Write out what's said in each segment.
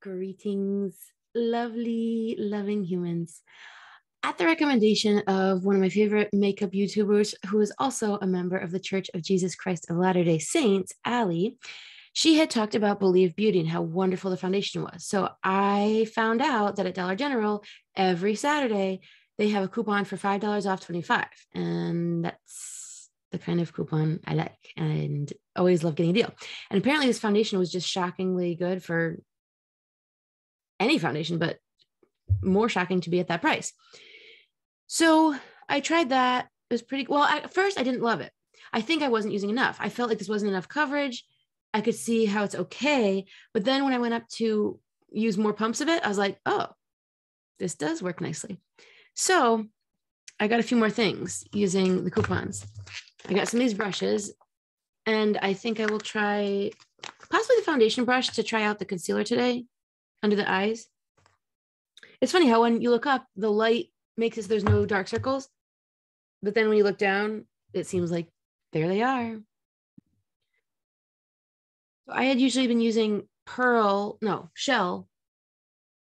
Greetings, lovely, loving humans. At the recommendation of one of my favorite makeup YouTubers, who is also a member of the Church of Jesus Christ of Latter-day Saints, Allie, she had talked about Believe Beauty and how wonderful the foundation was. So I found out that at Dollar General, every Saturday, they have a coupon for $5 off 25. And that's the kind of coupon I like and always love getting a deal. And apparently this foundation was just shockingly good for any foundation, but more shocking to be at that price. So I tried that. It was pretty well. At first, I didn't love it. I think I wasn't using enough. I felt like this wasn't enough coverage. I could see how it's okay. But then when I went up to use more pumps of it, I was like, oh, this does work nicely. So I got a few more things using the coupons. I got some of these brushes, and I think I will try possibly the foundation brush to try out the concealer today under the eyes. It's funny how when you look up, the light makes it so there's no dark circles, but then when you look down, it seems like there they are. So I had usually been using Shell,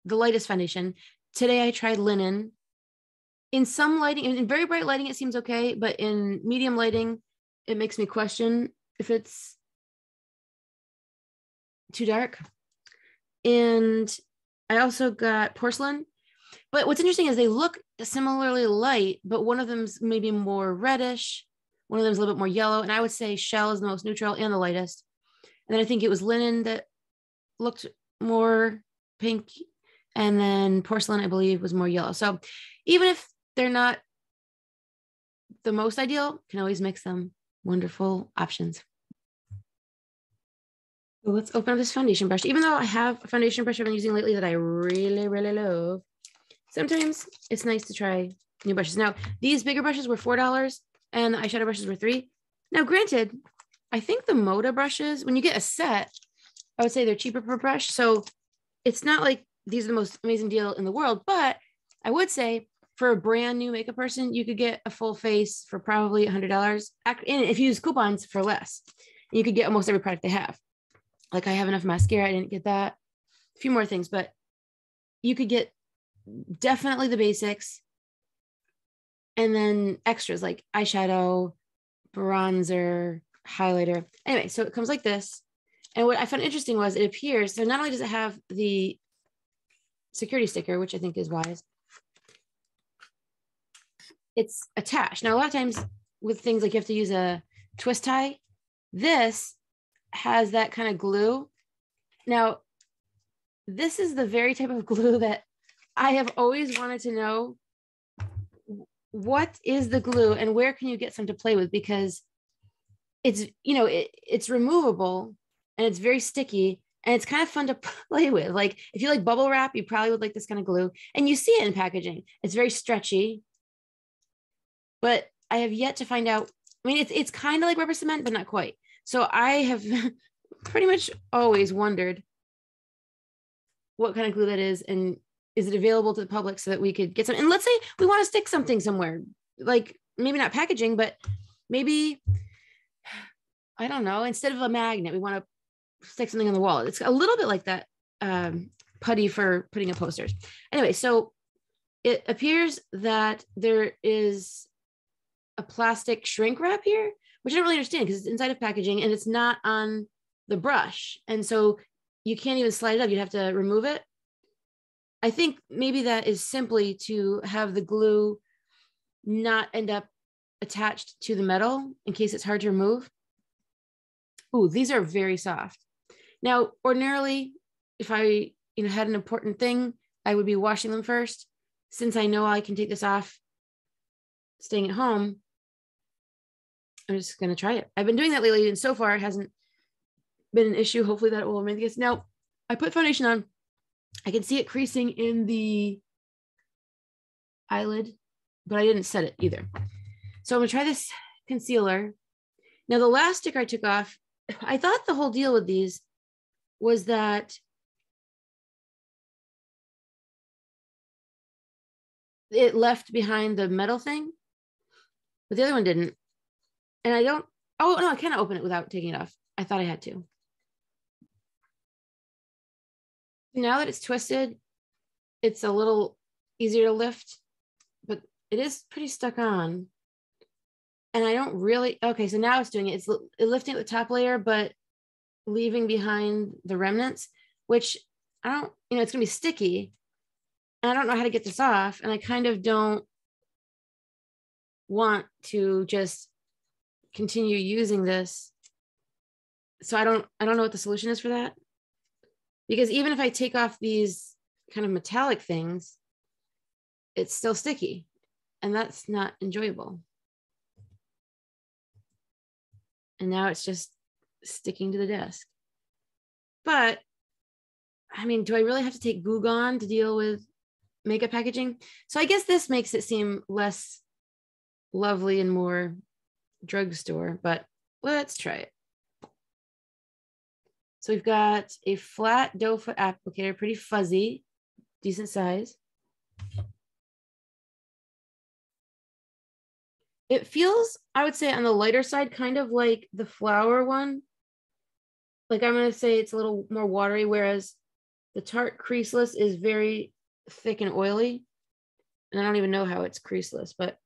the lightest foundation. Today I tried Linen. In some lighting, in very bright lighting, it seems okay, but in medium lighting, it makes me question if it's too dark. And I also got Porcelain. But what's interesting is they look similarly light, but one of them's maybe more reddish. One of them's a little bit more yellow. And I would say Shell is the most neutral and the lightest. And then I think it was Linen that looked more pink. And then Porcelain, I believe, was more yellow. So even if they're not the most ideal, can always mix them. Wonderful options. So let's open up this foundation brush. Even though I have a foundation brush I've been using lately that I really, really love, sometimes it's nice to try new brushes. Now, these bigger brushes were $4 and the eyeshadow brushes were $3. Now, granted, I think the Moda brushes, when you get a set, I would say they're cheaper per brush. So it's not like these are the most amazing deal in the world, but I would say for a brand new makeup person, you could get a full face for probably $100. And if you use coupons for less, you could get almost every product they have. Like I have enough mascara, I didn't get that. A few more things, but you could get definitely the basics and then extras like eyeshadow, bronzer, highlighter. Anyway, so it comes like this. And what I found interesting was it appears, so not only does it have the security sticker, which I think is wise, it's attached. Now, a lot of times with things like you have to use a twist tie, this has that kind of glue. Now, this is the very type of glue that I have always wanted to know what is the glue and where can you get some to play with, because it's, it's removable and it's very sticky and it's kind of fun to play with. Like if you like bubble wrap, you probably would like this kind of glue, and you see it in packaging. It's very stretchy, but I have yet to find out. I mean, it's kind of like rubber cement, but not quite. So I have pretty much always wondered what kind of glue that is, and is it available to the public so that we could get some. And let's say we want to stick something somewhere, like maybe not packaging, but maybe, I don't know, instead of a magnet, we want to stick something on the wall. It's a little bit like that putty for putting up posters. Anyway, so it appears that there is a plastic shrink wrap here, which I don't really understand because it's inside of packaging and it's not on the brush. And so you can't even slide it up. You'd have to remove it. I think maybe that is simply to have the glue not end up attached to the metal in case it's hard to remove. Ooh, these are very soft. Now, ordinarily, if I had an important thing, I would be washing them first. Since I know I can take this off staying at home, I'm just going to try it. I've been doing that lately, and so far it hasn't been an issue. Hopefully that will make this. Now, I put foundation on. I can see it creasing in the eyelid, but I didn't set it either. So I'm going to try this concealer. Now, the last sticker I took off, I thought the whole deal with these was that it left behind the metal thing, but the other one didn't. And I don't, oh no, I can't open it without taking it off. I thought I had to. Now that it's twisted, it's a little easier to lift, but it is pretty stuck on. And I don't really, okay, so now it's doing it. It's lifting the top layer, but leaving behind the remnants, which I don't, it's gonna be sticky. And I don't know how to get this off. And I kind of don't want to just continue using this. So I don't know what the solution is for that. Because even if I take off these kind of metallic things, it's still sticky. And that's not enjoyable. And now it's just sticking to the desk. But I mean, do I really have to take Goo Gone to deal with makeup packaging? So I guess this makes it seem less lovely and more drugstore, but let's try it. So we've got a flat doe foot applicator, pretty fuzzy, decent size. It feels, I would say, on the lighter side, kind of like the flower one. Like I'm going to say it's a little more watery, whereas the Tarte Creaseless is very thick and oily. And I don't even know how it's creaseless, but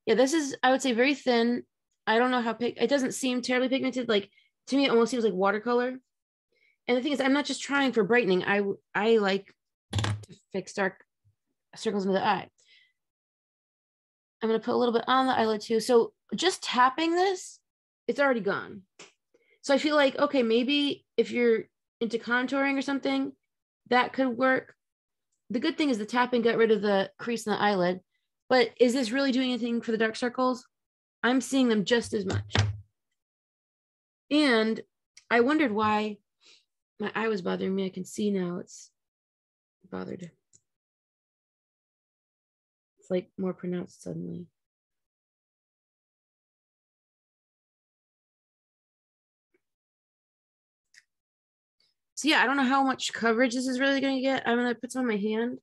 yeah, this is, I would say, very thin. I don't know how it doesn't seem terribly pigmented. Like to me, it almost seems like watercolor. And the thing is, I'm not just trying for brightening. I like to fix dark circles into the eye. I'm going to put a little bit on the eyelid too. So just tapping this, it's already gone. So I feel like, okay, maybe if you're into contouring or something, that could work. The good thing is the tapping got rid of the crease in the eyelid. But is this really doing anything for the dark circles? I'm seeing them just as much. And I wondered why my eye was bothering me. I can see now it's bothered. It's like more pronounced suddenly. So yeah, I don't know how much coverage this is really going to get. I'm going to put some on my hand.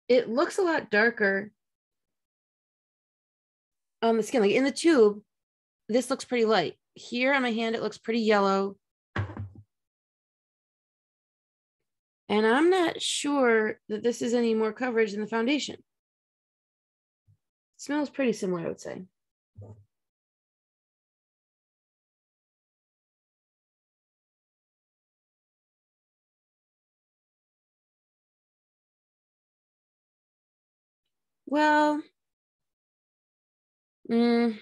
It looks a lot darker on the skin. Like in the tube, this looks pretty light. Here on my hand, it looks pretty yellow. And I'm not sure that this is any more coverage than the foundation. It smells pretty similar, I would say. Well, I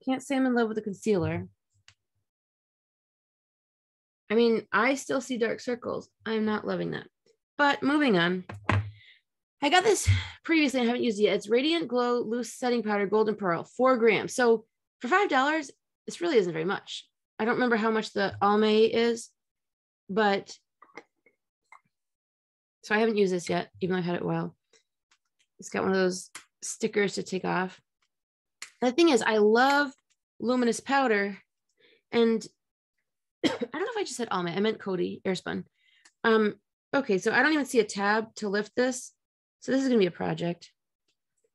can't say I'm in love with the concealer. I mean, I still see dark circles. I'm not loving that. But moving on. I got this previously. I haven't used it yet. It's Radiant Glow Loose Setting Powder Golden Pearl, 4 grams. So for $5, this really isn't very much. I don't remember how much the Almay is, but so I haven't used this yet, even though I've had it a while. It's got one of those stickers to take off. And the thing is, I love luminous powder. And I don't know if I just said Almay. I meant Coty Airspun. Okay, so I don't even see a tab to lift this. So this is going to be a project.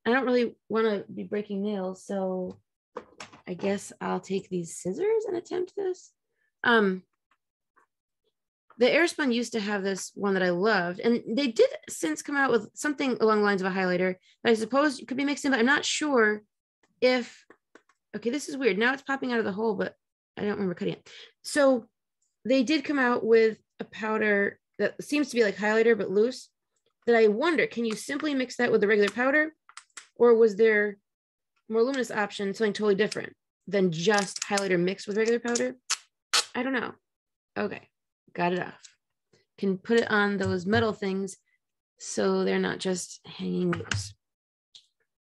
I don't really want to be breaking nails, so I guess I'll take these scissors and attempt this. The Airspun used to have this one that I loved, and they did since come out with something along the lines of a highlighter that I suppose could be mixed in, but I'm not sure if, okay, this is weird. Now it's popping out of the hole, but I don't remember cutting it. So they did come out with a powder that seems to be like highlighter, but loose, that I wonder, can you simply mix that with the regular powder? Or was there more luminous option, something totally different than just highlighter mixed with regular powder? I don't know. Okay, got it off. Can put it on those metal things so they're not just hanging loose.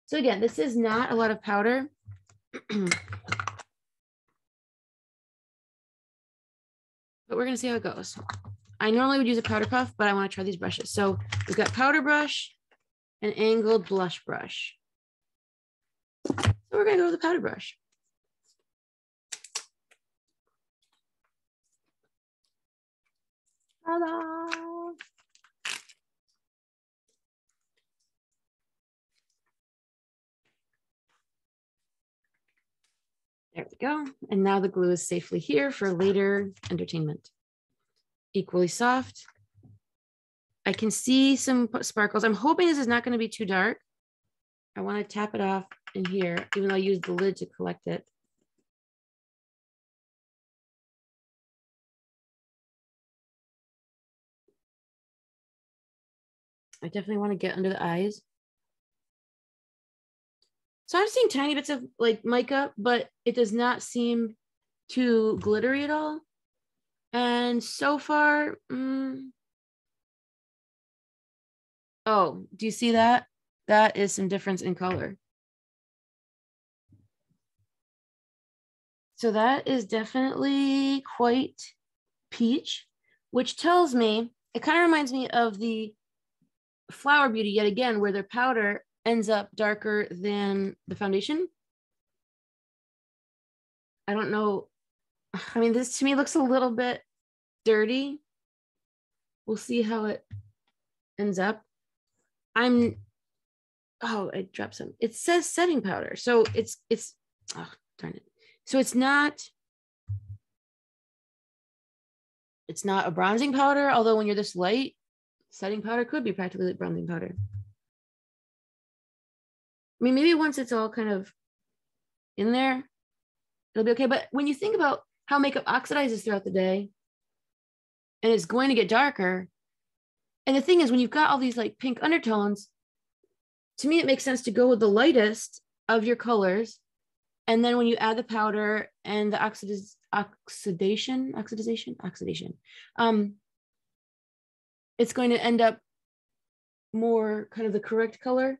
So again, this is not a lot of powder. But we're gonna see how it goes. I normally would use a powder puff, but I want to try these brushes. So we've got powder brush and angled blush brush. So we're gonna go with the powder brush. Ta-da! There we go. And now the glue is safely here for later entertainment. equally soft. I can see some sparkles. I'm hoping this is not going to be too dark. I want to tap it off in here, even though I used the lid to collect it. I definitely want to get under the eyes. So I'm seeing tiny bits of like mica, but it does not seem too glittery at all. And so far, oh, do you see that? That is some difference in color. So that is definitely quite peach, which tells me, it kind of reminds me of the Flower Beauty yet again, where their powder ends up darker than the foundation. I don't know. I mean, this to me looks a little bit dirty. We'll see how it ends up. Oh, I dropped some. It says setting powder. So it's, oh, darn it. So it's not a bronzing powder, although when you're this light, setting powder could be practically like bronzing powder. I mean, maybe once it's all kind of in there, it'll be okay. But when you think about how makeup oxidizes throughout the day, and it's going to get darker, and the thing is, when you've got all these like pink undertones, to me, it makes sense to go with the lightest of your colors. And then when you add the powder and the oxidation, it's going to end up more kind of the correct color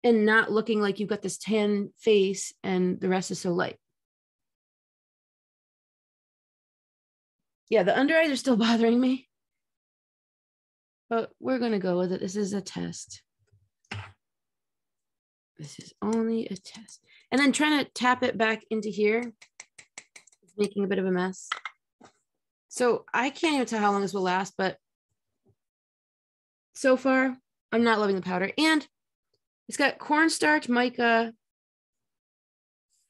and not looking like you've got this tan face and the rest is so light. Yeah, the under eyes are still bothering me, but we're going to go with it. This is a test. This is only a test. And then trying to tap it back into here, it's making a bit of a mess. So I can't even tell how long this will last, but so far, I'm not loving the powder. And it's got cornstarch, mica,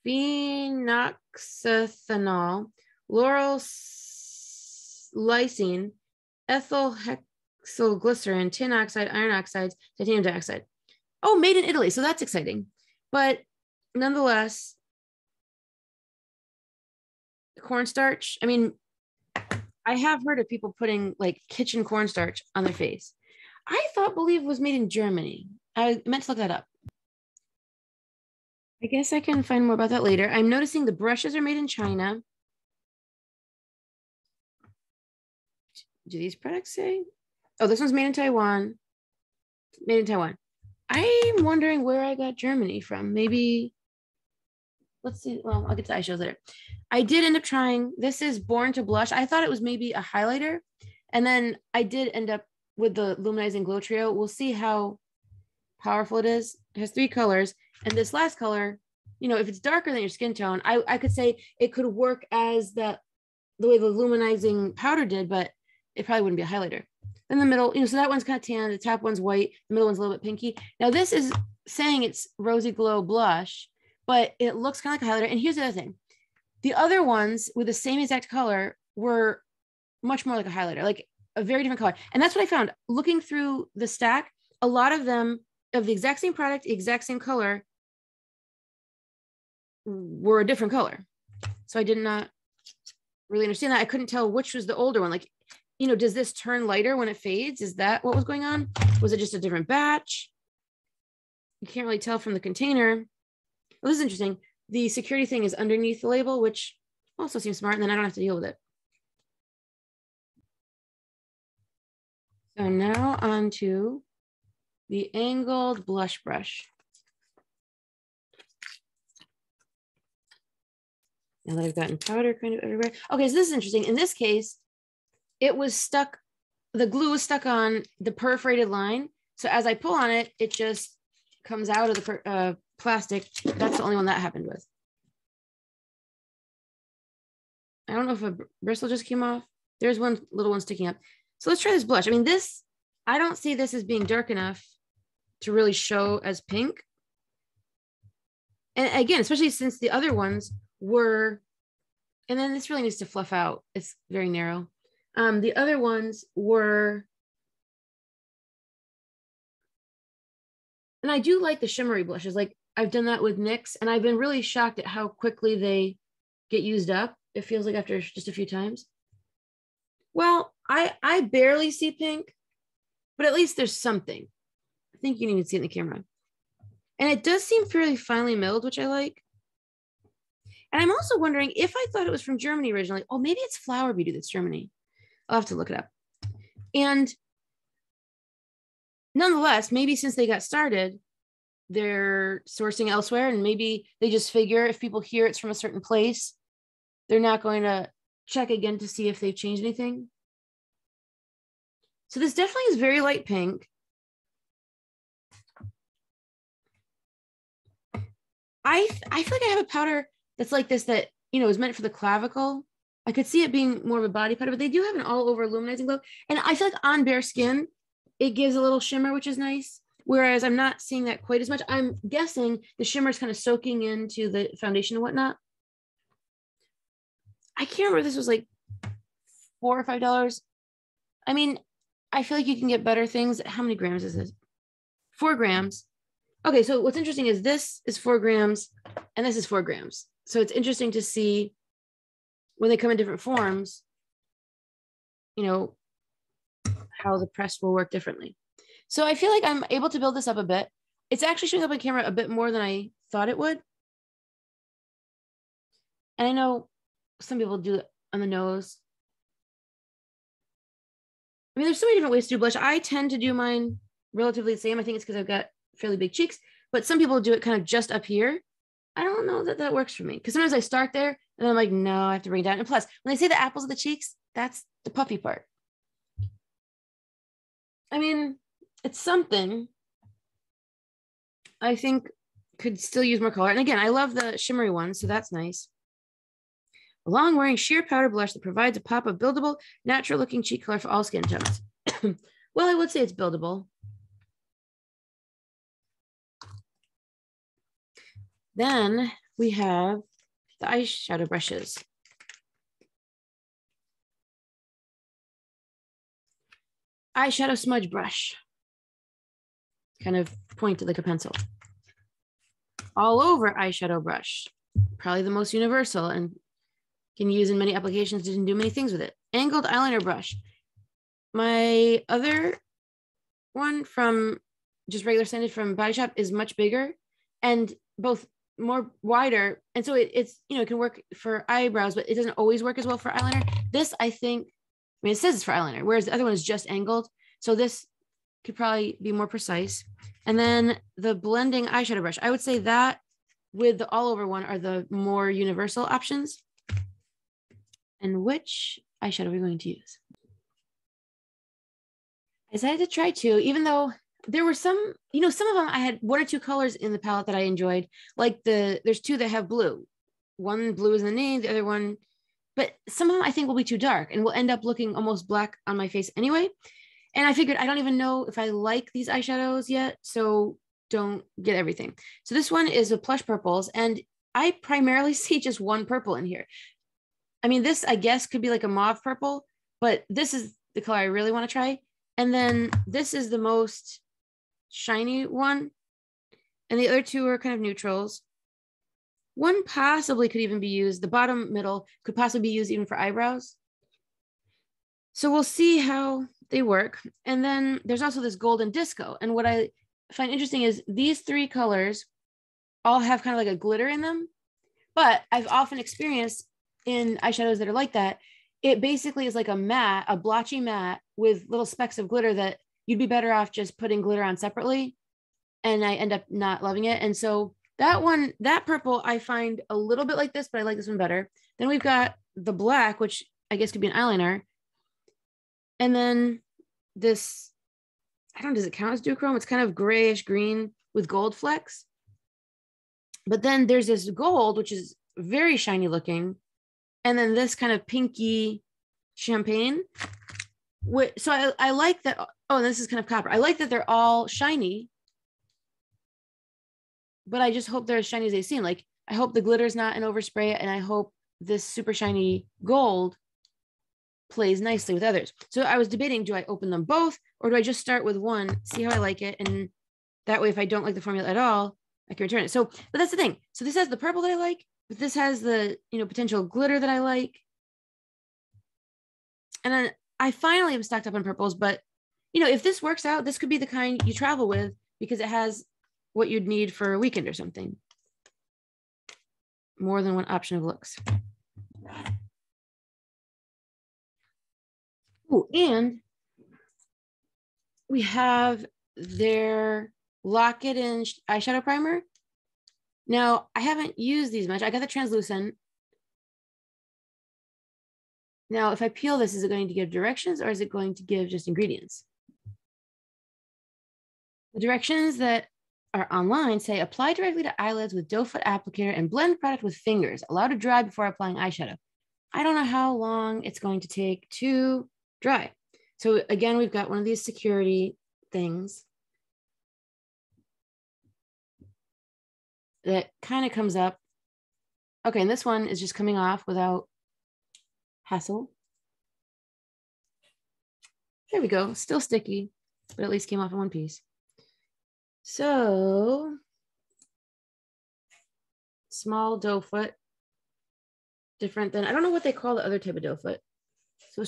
phenoxyethanol, lauryl lysine, ethyl hexylglycerin, tin oxide, iron oxides, titanium dioxide. Oh, made in Italy. So that's exciting. But nonetheless, cornstarch. I mean, I have heard of people putting like kitchen cornstarch on their face. I believe was made in Germany. I meant to look that up. I guess I can find more about that later. I'm noticing the brushes are made in China. Do these products say? Oh, this one's made in Taiwan. Made in Taiwan. I'm wondering where I got Germany from. Maybe, let's see. Well, I'll get to eyeshadows later. I did end up trying, this is Born to Blush. I thought it was maybe a highlighter. And then I did end up with the Luminizing Glow Trio. We'll see how powerful it is. It has 3 colors. And this last color, you know, if it's darker than your skin tone, I could say it could work as the way the Luminizing powder did, but it probably wouldn't be a highlighter. In the middle, you know, so that one's kind of tan, the top one's white, the middle one's a little bit pinky. Now this is saying it's Rosy Glow Blush, but it looks kind of like a highlighter. And here's the other thing. The other ones with the same exact color were much more like a highlighter, like a very different color. And that's what I found. Looking through the stack, a lot of them of the exact same product, exact same color, were a different color. So I did not really understand that. I couldn't tell which was the older one. Like, you know, does this turn lighter when it fades? Is that what was going on? Was it just a different batch? You can't really tell from the container. Well, this is interesting. The security thing is underneath the label, which also seems smart, and then I don't have to deal with it. So now on to the angled blush brush. Now that I've gotten powder kind of everywhere. Okay, so this is interesting. In this case, it was stuck, the glue was stuck on the perforated line. So as I pull on it, it just comes out of the plastic. That's the only one that happened with. I don't know if a bristle just came off. There's one little one sticking up. So let's try this blush. I mean, this, I don't see this as being dark enough to really show as pink. And again, especially since the other ones were, and then this really needs to fluff out. It's very narrow. The other ones were, and I do like the shimmery blushes. Like I've done that with NYX, and I've been really shocked at how quickly they get used up. It feels like after just a few times. Well, I barely see pink, but at least there's something. I think you can even see it in the camera. And it does seem fairly finely milled, which I like. And I'm also wondering if I thought it was from Germany originally. Oh, maybe it's Flower Beauty that's Germany. I'll have to look it up. And nonetheless, maybe since they got started, they're sourcing elsewhere, and maybe they just figure if people hear it's from a certain place, they're not going to check again to see if they've changed anything. So this definitely is very light pink. I feel like I have a powder that's like this that, you know, is meant for the clavicle. I could see it being more of a body powder, but they do have an all over illuminating glow. And I feel like on bare skin, it gives a little shimmer, which is nice. Whereas I'm not seeing that quite as much. I'm guessing the shimmer is kind of soaking into the foundation and whatnot. I can't remember if this was like $4 or $5. I mean, I feel like you can get better things. How many grams is this? 4 grams. Okay, so what's interesting is this is 4 grams and this is 4 grams. So it's interesting to see when they come in different forms, you know, how the press will work differently. So I feel like I'm able to build this up a bit. It's actually showing up on camera a bit more than I thought it would. And I know some people do it on the nose. I mean, there's so many different ways to do blush. I tend to do mine relatively the same. I think it's because I've got fairly big cheeks, but some people do it kind of just up here. I don't know that that works for me because sometimes I start there and then I'm like, no, I have to bring it down. And plus, when they say the apples of the cheeks, that's the puffy part. I mean, it's something I think could still use more color. And again, I love the shimmery one, so that's nice. A long wearing sheer powder blush that provides a pop of buildable, natural looking cheek color for all skin tones. Well, I would say it's buildable. Then we have the eyeshadow brushes. Eyeshadow smudge brush. Kind of pointed like a pencil. All over eyeshadow brush. Probably the most universal and can use in many applications to do many things with it. Angled eyeliner brush. My other one from just regular sanded from Body Shop is much bigger and both more wider. And so it's, you know, it can work for eyebrows, but it doesn't always work as well for eyeliner. This, I think, I mean, it says it's for eyeliner, whereas the other one is just angled. So this could probably be more precise. And then the blending eyeshadow brush, I would say that with the all over one are the more universal options. And which eyeshadow are we going to use? I decided to try 2, even though there were some, you know, some of them I had 1 or 2 colors in the palette that I enjoyed. Like there's 2 that have blue. One blue is in the name, the other one, but some of them I think will be too dark and will end up looking almost black on my face anyway. And I figured I don't even know if I like these eyeshadows yet, so don't get everything. So this one is a Plush Purples, and I primarily see just one purple in here. I mean, this, I guess, could be like a mauve purple, but this is the color I really want to try. And then this is the most shiny one. And the other 2 are kind of neutrals. One possibly could even be used. The bottom middle could possibly be used even for eyebrows. So we'll see how they work. And then there's also this golden disco. And what I find interesting is these 3 colors all have kind of like a glitter in them. But I've often experienced in eyeshadows that are like that, it basically is like a matte, a blotchy matte with little specks of glitter that you'd be better off just putting glitter on separately. And I end up not loving it. And so that one, that purple, I find a little bit like this, but I like this one better. Then we've got the black, which I guess could be an eyeliner. And then this, I don't know, does it count as duochrome? It's kind of grayish green with gold flecks. But then there's this gold, which is very shiny looking. And then this kind of pinky champagne. So I like that. Oh, and this is kind of copper. I like that they're all shiny, but I just hope they're as shiny as they seem. Like, I hope the glitter's not an overspray, and I hope this super shiny gold plays nicely with others. So I was debating, do I open them both or do I just start with one, see how I like it? And that way, if I don't like the formula at all, I can return it. So, but that's the thing. So this has the purple that I like, but this has the, potential glitter that I like. And then I finally am stocked up on purples, but if this works out, this could be the kind you travel with because it has what you'd need for a weekend or something. More than one option of looks. Oh, and we have their Lock It In eyeshadow primer. Now, I haven't used these much. I got the translucent. Now, if I peel this, is it going to give directions or is it going to give just ingredients? The directions that are online say apply directly to eyelids with doe foot applicator and blend product with fingers. Allow to dry before applying eyeshadow. I don't know how long it's going to take to dry. So again, we've got one of these security things that kind of comes up. Okay, and this one is just coming off without hassle. There we go, still sticky, but at least came off in one piece. So, small doe foot, different than, I don't know what they call the other type of doe foot. So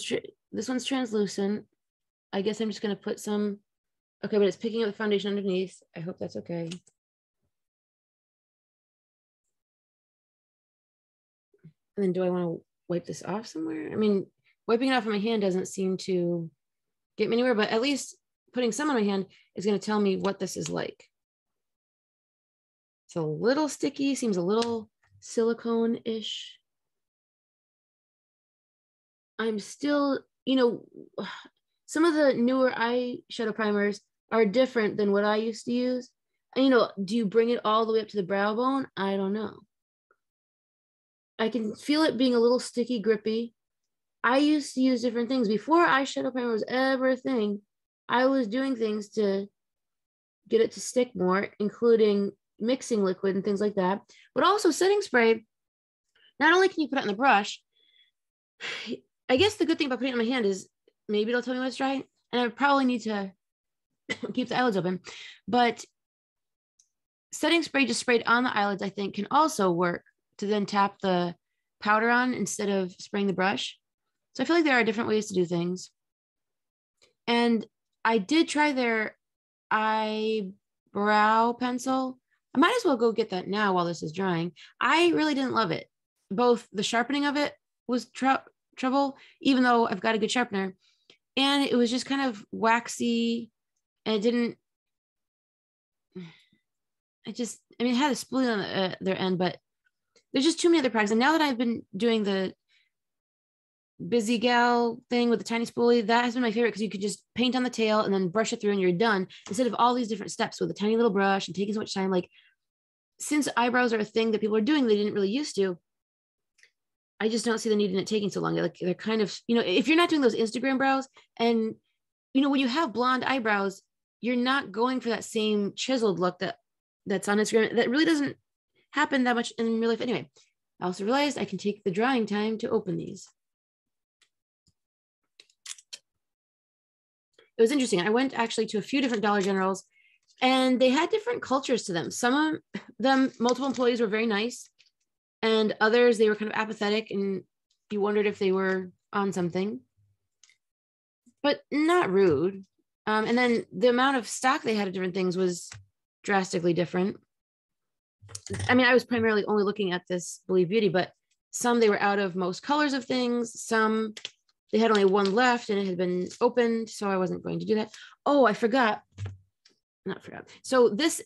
this one's translucent. I guess I'm just gonna put some, okay, but it's picking up the foundation underneath. I hope that's okay. And then do I wanna wipe this off somewhere? I mean, wiping it off on my hand doesn't seem to get me anywhere, but at least putting some on my hand is gonna tell me what this is like. It's a little sticky, seems a little silicone-ish. I'm still, some of the newer eyeshadow primers are different than what I used to use. And, do you bring it all the way up to the brow bone? I don't know. I can feel it being a little sticky, grippy. I used to use different things. Before eyeshadow primer was ever a thing, I was doing things to get it to stick more, including mixing liquid and things like that. But also setting spray, not only can you put it on the brush, I guess the good thing about putting it on my hand is maybe it'll tell me when it's dry, and I probably need to keep the eyelids open. But setting spray just sprayed on the eyelids, I think, can also work to then tap the powder on instead of spraying the brush. So I feel like there are different ways to do things. And I did try their eyebrow pencil. I might as well go get that now while this is drying. I really didn't love it. Both the sharpening of it was trouble, even though I've got a good sharpener, and it was just kind of waxy, and it didn't, it had a spoolie on their end, but there's just too many other products. And now that I've been doing the busy gal thing with the tiny spoolie, that has been my favorite because you could just paint on the tail and then brush it through and you're done, instead of all these different steps with a tiny little brush and taking so much time. Like, since eyebrows are a thing that people are doing they didn't really used to, I just don't see the need in it taking so long. They're kind of, if you're not doing those Instagram brows, and when you have blonde eyebrows, you're not going for that same chiseled look that's on Instagram. That really doesn't happen that much in real life anyway. I also realized I can take the drying time to open these. It was interesting. I went actually to a few different Dollar Generals, and they had different cultures to them. Some of them, multiple employees were very nice, and others, they were kind of apathetic, and you wondered if they were on something, but not rude. And then the amount of stock they had of different things was drastically different. I mean, I was primarily only looking at this Believe Beauty, but some they were out of most colors of things. Some they had only one left and it had been opened, so I wasn't going to do that. Oh, I forgot. Not forgot. So these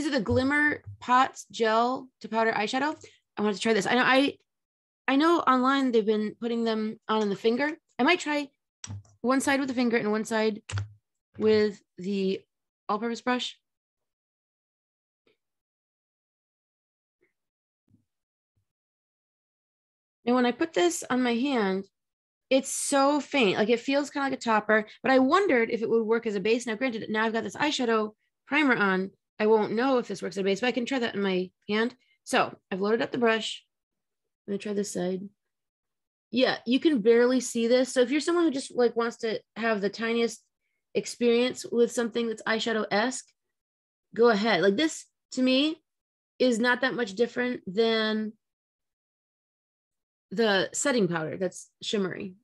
are the Glimmer Pots Gel to Powder Eyeshadow. I wanted to try this. I know online they've been putting them on the finger. I might try one side with the finger and one side with the all-purpose brush. And when I put this on my hand, it's so faint. Like, it feels kind of like a topper, but I wondered if it would work as a base. Now, granted, now I've got this eyeshadow primer on. I won't know if this works as a base, but I can try that in my hand. So I've loaded up the brush. I'm gonna try this side. Yeah, you can barely see this. So if you're someone who just like wants to have the tiniest experience with something that's eyeshadow-esque, go ahead. Like this to me is not that much different than the setting powder that's shimmery.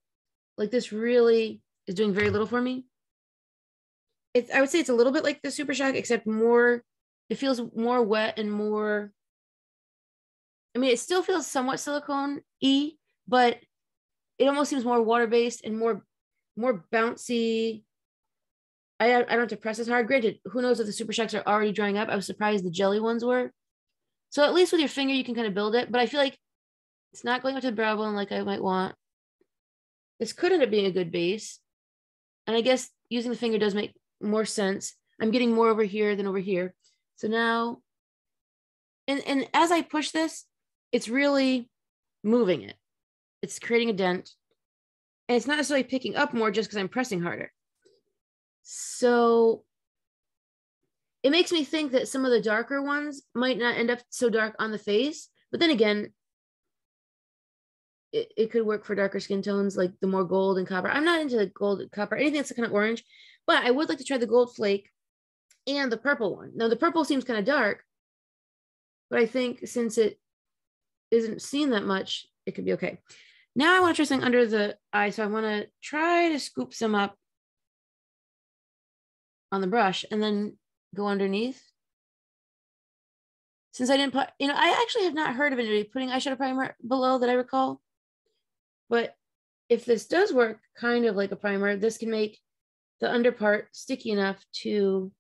Like this really is doing very little for me. I would say it's a little bit like the Super Shock, except more, it feels more wet and more, I mean, it still feels somewhat silicone-y, but it almost seems more water-based and more bouncy. I don't have to press as hard. Granted, who knows if the Super Shocks are already drying up. I was surprised the jelly ones were. So at least with your finger, you can kind of build it, but I feel like it's not going up to the brow bone like I might want. This could end up being a good base. And I guess using the finger does make more sense. I'm getting more over here than over here. So now, and as I push this, it's really moving it. It's creating a dent. And it's not necessarily picking up more just because I'm pressing harder. So it makes me think that some of the darker ones might not end up so dark on the face. But then again, it could work for darker skin tones, like the more gold and copper. I'm not into the gold and copper, anything that's kind of orange, but I would like to try the gold flake and the purple one. Now the purple seems kind of dark, but I think since it isn't seen that much, it could be okay. Now I want to try something under the eye. So I want to try to scoop some up on the brush and then go underneath. Since I didn't put, I actually have not heard of anybody putting eyeshadow primer below that I recall. But if this does work kind of like a primer, this can make the under part sticky enough to,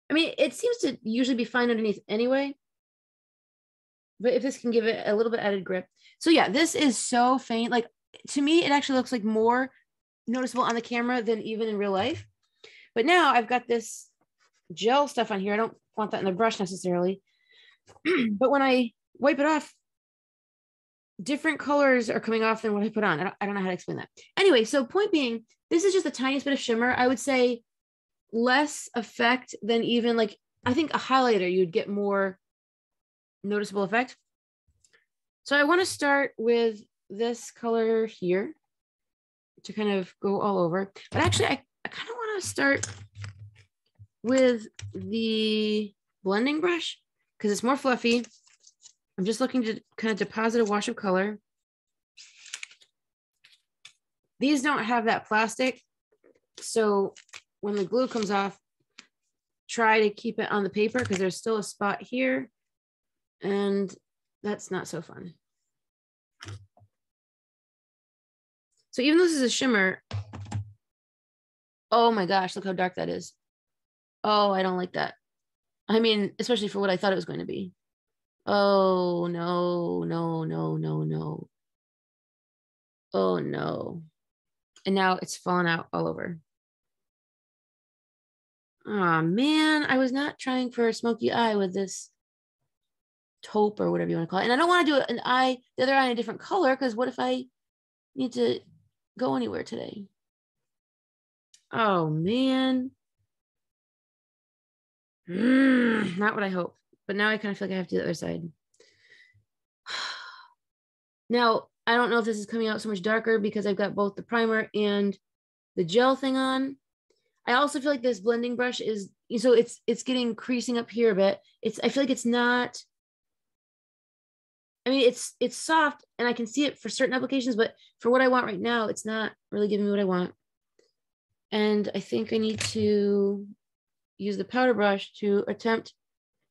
I mean, it seems to usually be fine underneath anyway. But if this can give it a little bit added grip. So yeah, this is so faint. Like to me, it actually looks like more noticeable on the camera than even in real life. But now I've got this gel stuff on here. I don't want that in the brush necessarily. But when I wipe it off, different colors are coming off than what I put on. I don't know how to explain that. Anyway, so point being, this is just the tiniest bit of shimmer. I would say less effect than even like, I think a highlighter, you'd get more noticeable effect. So I want to start with this color here to kind of go all over. But actually, I kind of want to start with the blending brush because it's more fluffy. I'm just looking to kind of deposit a wash of color. These don't have that plastic. So when the glue comes off, try to keep it on the paper because there's still a spot here. And that's not so fun. So even though this is a shimmer, oh my gosh, look how dark that is. Oh, I don't like that. I mean, especially for what I thought it was going to be. Oh, no, no, no, no, no. Oh, no. And now it's fallen out all over. Oh, man. I was not trying for a smoky eye with this taupe or whatever you want to call it. And I don't want to do an eye, the other eye in a different color because what if I need to go anywhere today? Oh, man. Not what I hoped. But now I kind of feel like I have to do the other side. Now, I don't know if this is coming out so much darker because I've got both the primer and the gel thing on. I also feel like this blending brush is, so it's getting creasing up here a bit. I feel like it's not, I mean, it's soft and I can see it for certain applications, but for what I want right now, it's not really giving me what I want. And I think I need to use the powder brush to attempt,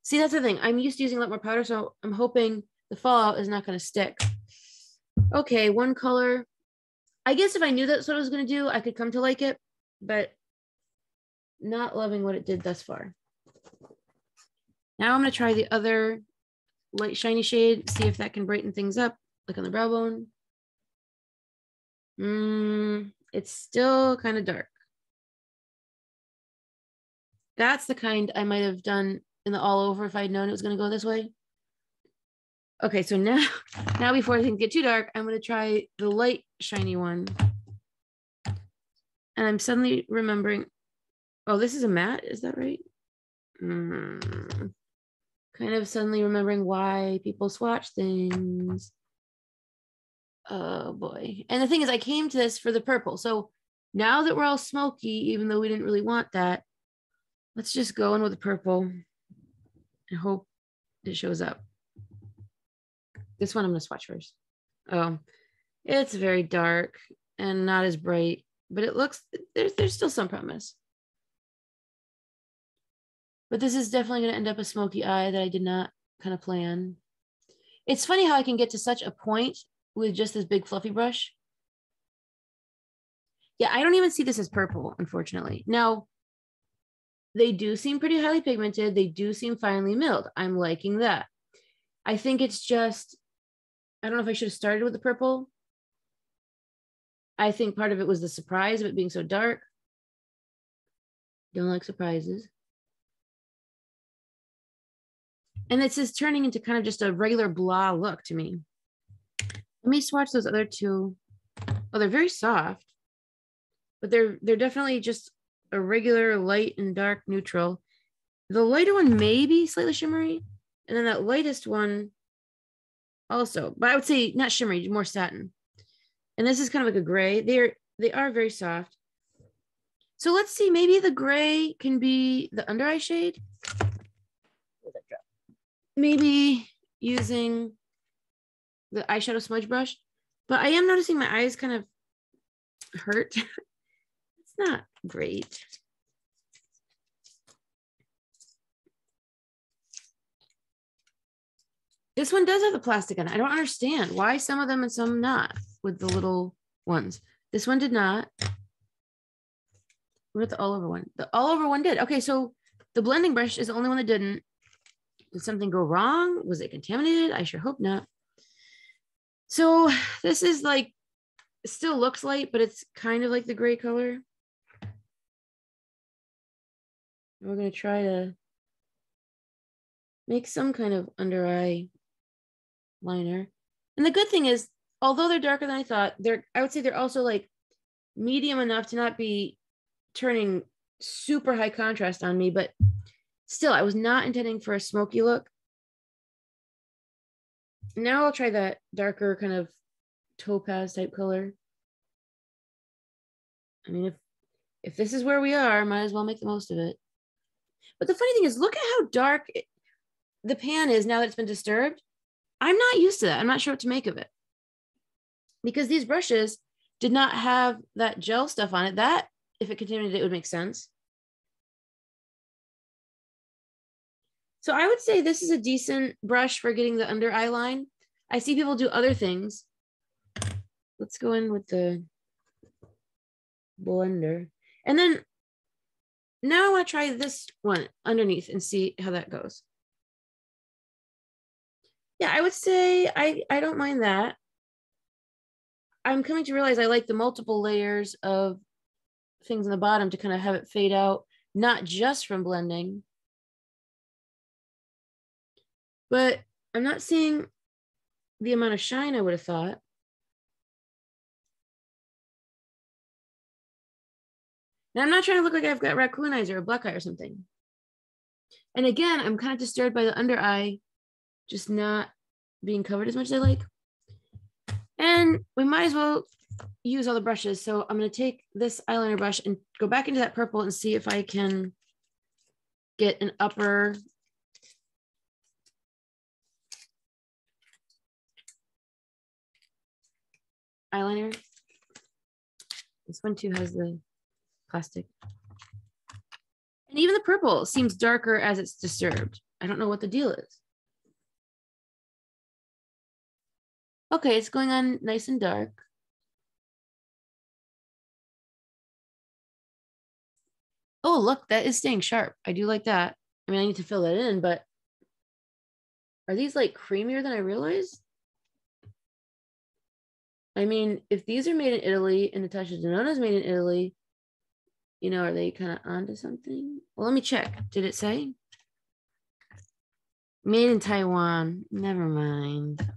see, that's the thing. I'm used to using a lot more powder, so I'm hoping the fallout is not going to stick. Okay, one color. I guess if I knew that's what I was going to do, I could come to like it, but not loving what it did thus far. Now I'm going to try the other light shiny shade, see if that can brighten things up, like on the brow bone. It's still kind of dark. That's the kind I might have done in the all over if I'd known it was going to go this way. Okay, so now before things get too dark, I'm going to try the light shiny one. And I'm suddenly remembering, oh, this is a matte, is that right? Kind of suddenly remembering why people swatch things. Oh boy. And the thing is, I came to this for the purple. So now that we're all smoky, even though we didn't really want that, let's just go in with the purple and hope it shows up. This one I'm going to swatch first. Oh, it's very dark and not as bright, but it looks, there's still some promise. But this is definitely going to end up a smoky eye that I did not kind of plan. It's funny how I can get to such a point with just this big fluffy brush. Yeah, I don't even see this as purple, unfortunately. Now, they do seem pretty highly pigmented. They do seem finely milled. I'm liking that. I think it's just, I don't know if I should have started with the purple. I think part of it was the surprise of it being so dark. Don't like surprises. And it's just turning into kind of just a regular blah look to me. Let me swatch those other two. Oh, they're very soft, but they're definitely just a regular light and dark neutral. The lighter one may be slightly shimmery, and then that lightest one also, but I would say not shimmery, more satin. And this is kind of like a gray. They are very soft. So let's see, maybe the gray can be the under eye shade. Maybe using the eyeshadow smudge brush, but I am noticing my eyes kind of hurt. It's not great. This one does have the plastic on it. I don't understand why some of them and some not with the little ones. This one did not. What about the all over one? The all over one did. Okay, so the blending brush is the only one that didn't. Did something go wrong? Was it contaminated? I sure hope not. So this is like, still looks light, but it's kind of like the gray color. We're going to try to make some kind of under eye liner. And the good thing is, although they're darker than I thought, I would say they're also like medium enough to not be turning super high contrast on me, but still, I was not intending for a smoky look. Now I'll try that darker kind of topaz type color. I mean, if this is where we are, might as well make the most of it. But the funny thing is, look at how dark the pan is now that it's been disturbed. I'm not used to that. I'm not sure what to make of it. Because these brushes did not have that gel stuff on it. That, if it contaminated, it would make sense. So I would say this is a decent brush for getting the under eye line. I see people do other things. Let's go in with the blender. And then now I want to try this one underneath and see how that goes. Yeah, I would say I don't mind that. I'm coming to realize I like the multiple layers of things on the bottom to kind of have it fade out, not just from blending. But I'm not seeing the amount of shine I would have thought. Now, I'm not trying to look like I've got raccoon eyes or a black eye or something. And again, I'm kind of disturbed by the under eye just not being covered as much as I like. And we might as well use all the brushes. So I'm going to take this eyeliner brush and go back into that purple and see if I can get an upper eyeliner. This one too has the plastic. And even the purple seems darker as it's disturbed. I don't know what the deal is. Okay, it's going on nice and dark. Oh, look, that is staying sharp. I do like that. I mean, I need to fill that in, but are these like creamier than I realized? I mean, if these are made in Italy and Natasha Denona is made in Italy, you know, are they kind of onto something? Well, let me check. Did it say? Made in Taiwan. Never mind.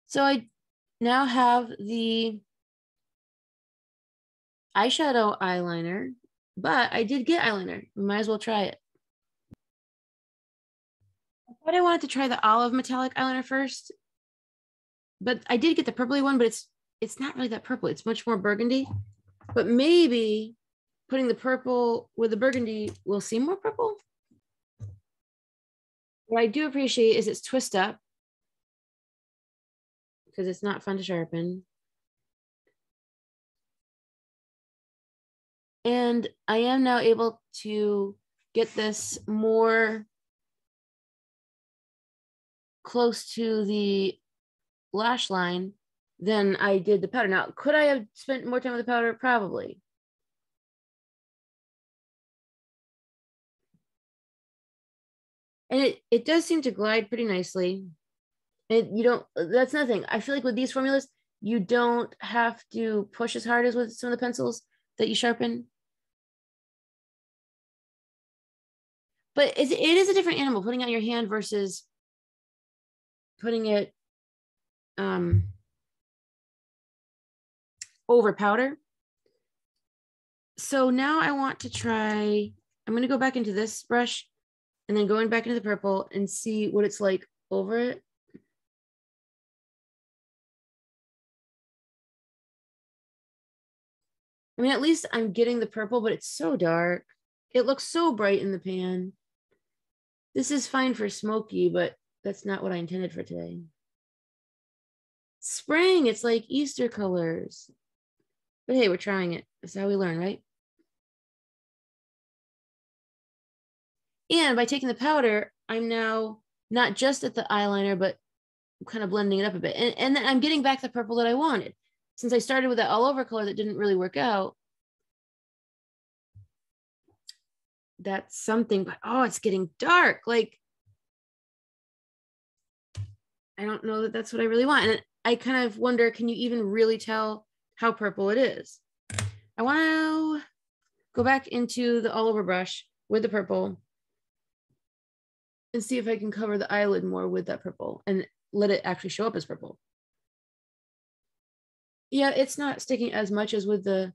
So I now have the eyeshadow eyeliner, but I did get eyeliner. We might as well try it. But I wanted to try the olive metallic eyeliner first. But I did get the purpley one, but it's not really that purple. It's much more burgundy. But maybe putting the purple with the burgundy will seem more purple. What I do appreciate is its twist up, because it's not fun to sharpen. And I am now able to get this more close to the lash line than I did the powder. Now, could I have spent more time with the powder? Probably. And it does seem to glide pretty nicely. You don't, that's nothing. I feel like with these formulas, you don't have to push as hard as with some of the pencils that you sharpen. But it is a different animal, putting it on your hand versus putting it over powder. So now I want to try, I'm going to go back into this brush and then going back into the purple and see what it's like over it. I mean, at least I'm getting the purple, but it's so dark. It looks so bright in the pan. This is fine for smoky, but that's not what I intended for today. Spring, it's like Easter colors. But hey, we're trying it. That's how we learn, right? And by taking the powder, I'm now not just at the eyeliner, but kind of blending it up a bit. And then I'm getting back the purple that I wanted. Since I started with that all over color that didn't really work out, that's something, but oh, it's getting dark. Like, I don't know that that's what I really want. And I kind of wonder, can you even really tell how purple it is? I want to go back into the all over brush with the purple and see if I can cover the eyelid more with that purple and let it actually show up as purple. Yeah, it's not sticking as much as with the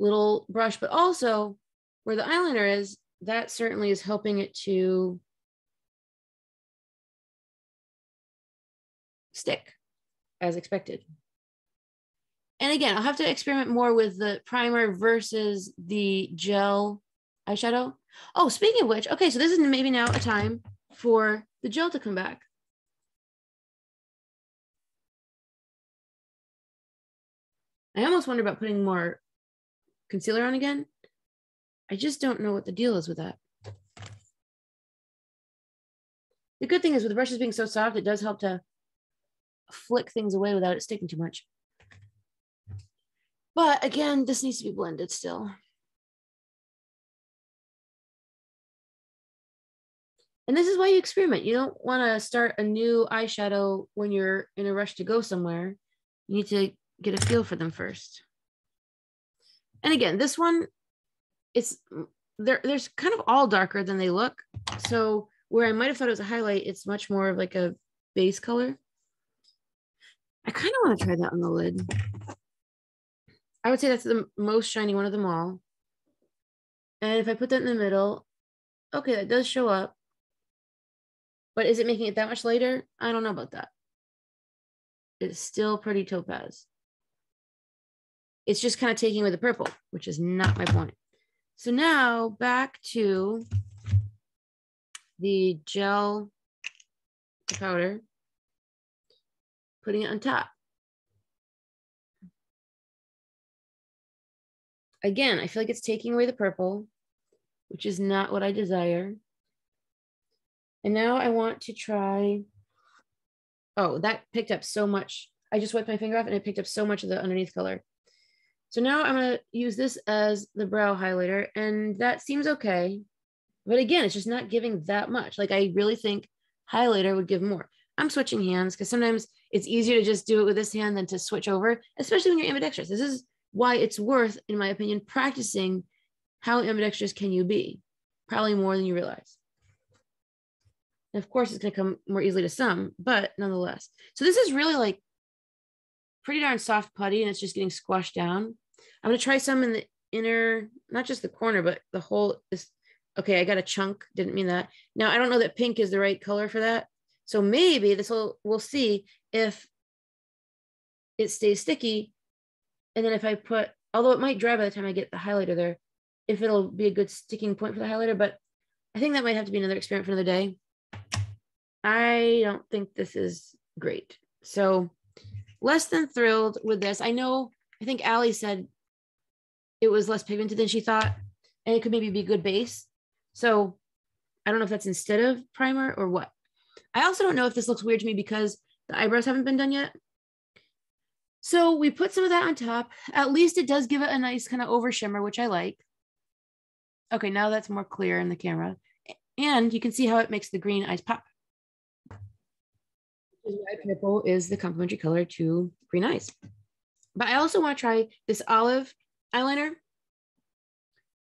little brush, but also where the eyeliner is, that certainly is helping it to stick as expected. And again, I'll have to experiment more with the primer versus the gel eyeshadow. Oh, speaking of which, okay, so this is maybe now a time for the gel to come back. I almost wonder about putting more concealer on again. I just don't know what the deal is with that. The good thing is with the brushes being so soft, it does help to flick things away without it sticking too much. But again, this needs to be blended still. And this is why you experiment. You don't want to start a new eyeshadow when you're in a rush to go somewhere. You need to get a feel for them first. And again, this one, there's kind of all darker than they look. So where I might have thought it was a highlight, it's much more of like a base color. I kind of want to try that on the lid. I would say that's the most shiny one of them all. And if I put that in the middle, okay, that does show up. But is it making it that much lighter? I don't know about that. It's still pretty topaz. It's just kind of taking away the purple, which is not my point. So now back to the gel to powder, putting it on top. Again, I feel like it's taking away the purple, which is not what I desire. And now I want to try, oh, that picked up so much. I just wiped my finger off and it picked up so much of the underneath color. So now I'm going to use this as the brow highlighter, and that seems okay. But again, it's just not giving that much. Like, I really think highlighter would give more. I'm switching hands because sometimes it's easier to just do it with this hand than to switch over, especially when you're ambidextrous. This is why it's worth, in my opinion, practicing how ambidextrous can you be, probably more than you realize. And of course, it's going to come more easily to some, but nonetheless. So this is really like pretty darn soft putty, and it's just getting squashed down. I'm going to try some in the inner, not just the corner, but the whole Okay, I got a chunk, didn't mean that. Now, I don't know that pink is the right color for that. So maybe we'll see if it stays sticky. And then if I put, although it might dry by the time I get the highlighter there, if it'll be a good sticking point for the highlighter, but I think that might have to be another experiment for another day. I don't think this is great. So less than thrilled with this. I think Allie said it was less pigmented than she thought, and it could maybe be a good base. So I don't know if that's instead of primer or what. I also don't know if this looks weird to me because the eyebrows haven't been done yet. So we put some of that on top. At least it does give it a nice kind of over shimmer, which I like. Okay, now that's more clear in the camera. And you can see how it makes the green eyes pop. Why purple is the complementary color to green eyes. But I also want to try this olive eyeliner.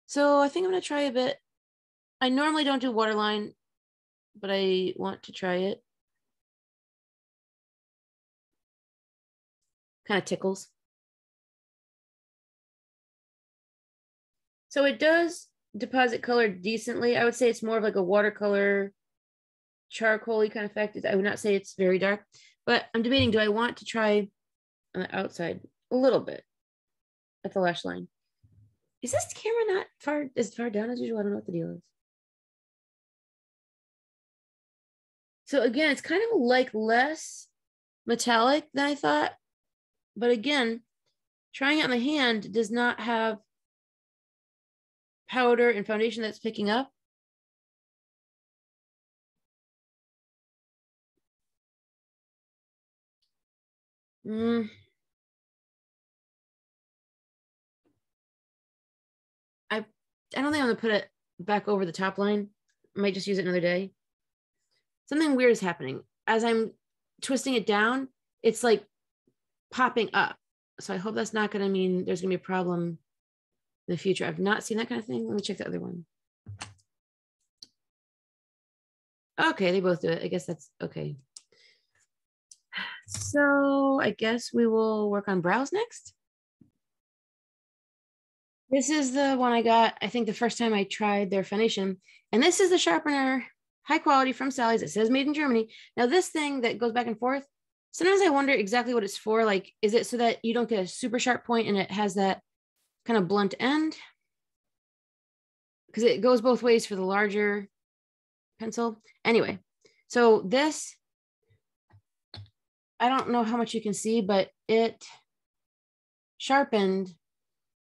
So I think I'm going to try a bit. I normally don't do waterline, but I want to try it. Kind of tickles. So it does deposit color decently. I would say it's more of like a watercolor, charcoal-y kind of effect. I would not say it's very dark, but I'm debating, do I want to try on the outside a little bit at the lash line? Is this camera not as far down as usual? I don't know what the deal is. So again, it's kind of like less metallic than I thought. But again, trying it on the hand does not have powder and foundation that's picking up. I don't think I'm gonna put it back over the top line. I might just use it another day. Something weird is happening. As I'm twisting it down, it's like popping up. So I hope that's not gonna mean there's gonna be a problem in the future. I've not seen that kind of thing. Let me check the other one. Okay, they both do it. I guess that's okay. So I guess we will work on brows next. This is the one I got, I think the first time I tried their foundation. And this is the sharpener, high quality from Sally's. It says made in Germany. Now this thing that goes back and forth, sometimes I wonder exactly what it's for. Like, is it so that you don't get a super sharp point and it has that kind of blunt end? Because it goes both ways for the larger pencil. Anyway, so this, I don't know how much you can see, but it sharpened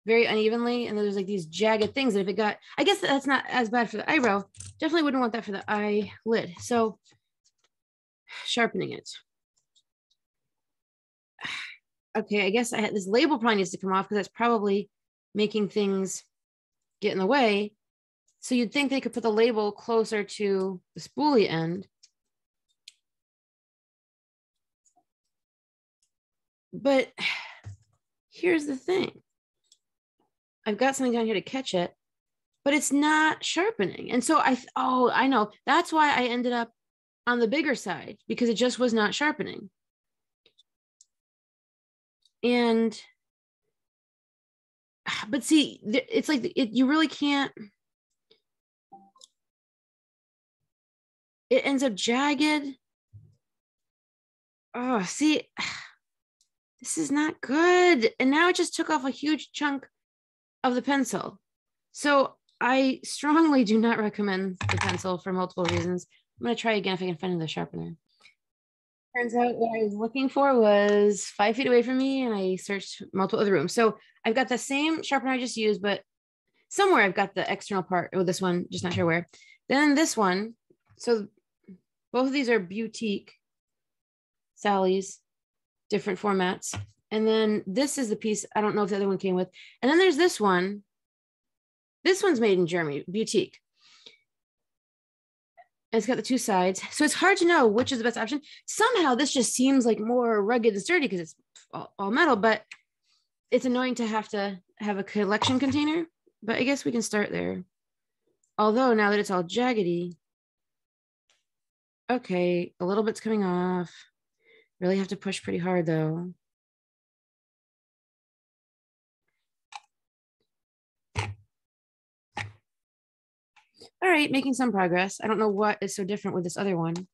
very unevenly, and there's like these jagged things that if it got, I guess that's not as bad for the eyebrow. Definitely wouldn't want that for the eyelid. So sharpening it. Okay, I guess I had this label probably needs to come off because that's probably making things get in the way. So you'd think they could put the label closer to the spoolie end. But here's the thing. I've got something down here to catch it, but it's not sharpening. And so I know. That's why I ended up on the bigger side, because it just was not sharpening. And, but see, it's like, you really can't, it ends up jagged. Oh, see, this is not good. And now it just took off a huge chunk of the pencil. So I strongly do not recommend the pencil for multiple reasons. I'm going to try again if I can find the sharpener. Turns out what I was looking for was 5 feet away from me, and I searched multiple other rooms. So I've got the same sharpener I just used, but somewhere I've got the external part. Oh, this one, just not sure where. Then this one. So both of these are Boutique Sally's, different formats. And then this is the piece. I don't know if the other one came with. And then there's this one. This one's made in Germany, Boutique. And it's got the two sides. So it's hard to know which is the best option. Somehow this just seems like more rugged and sturdy because it's all metal, but it's annoying to have a collection container. But I guess we can start there. Although now that it's all jaggedy, okay, a little bit's coming off. Really have to push pretty hard though. All right, making some progress. I don't know what is so different with this other one.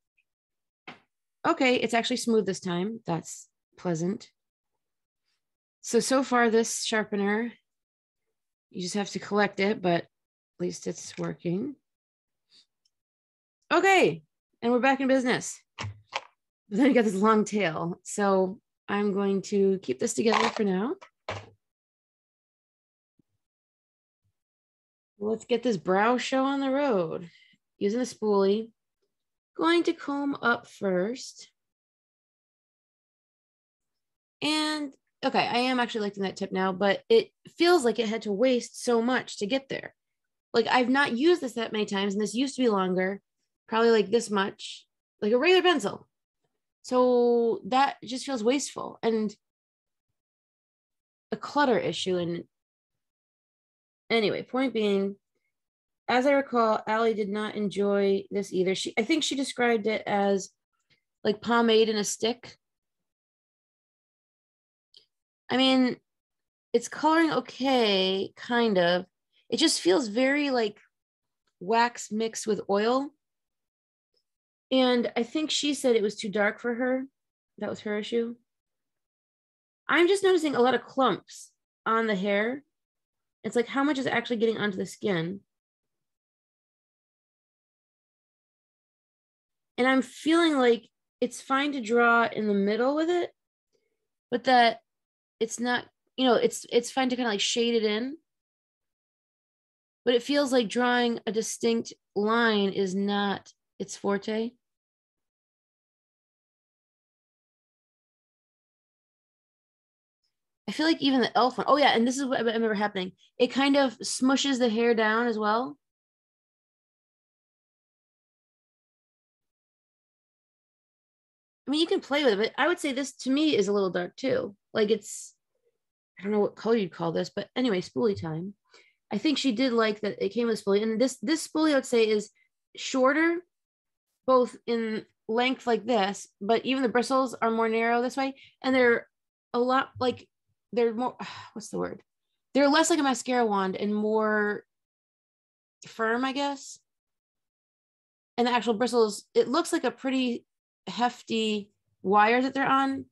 Okay, it's actually smooth this time. That's pleasant. So far this sharpener, you just have to collect it, but at least it's working. Okay, and we're back in business. But then you got this long tail. So I'm going to keep this together for now. Let's get this brow show on the road. Using a spoolie. Going to comb up first. And okay, I am actually liking that tip now, but it feels like it had to waste so much to get there. Like I've not used this that many times, and this used to be longer, probably like this much, like a regular pencil. So that just feels wasteful and a clutter issue. And anyway, point being, as I recall, Allie did not enjoy this either. I think she described it as like pomade in a stick. I mean, it's coloring okay, kind of. It just feels very like wax mixed with oil. And I think she said it was too dark for her. That was her issue. I'm just noticing a lot of clumps on the hair. It's like how much is actually getting onto the skin. And I'm feeling like it's fine to draw in the middle with it, but that it's not, you know, it's fine to kind of like shade it in. But it feels like drawing a distinct line is not its forte. I feel like even the elf one, oh yeah, and this is what I remember happening. It kind of smushes the hair down as well. I mean, you can play with it, but I would say this to me is a little dark too. Like it's, I don't know what color you'd call this, but anyway, spoolie time. I think she did like that it came with spoolie. And this spoolie I would say is shorter, both in length like this, but even the bristles are more narrow this way. And they're a lot like, they're more, what's the word? They're less like a mascara wand and more firm, I guess. And the actual bristles, it looks like a pretty hefty wire that they're on.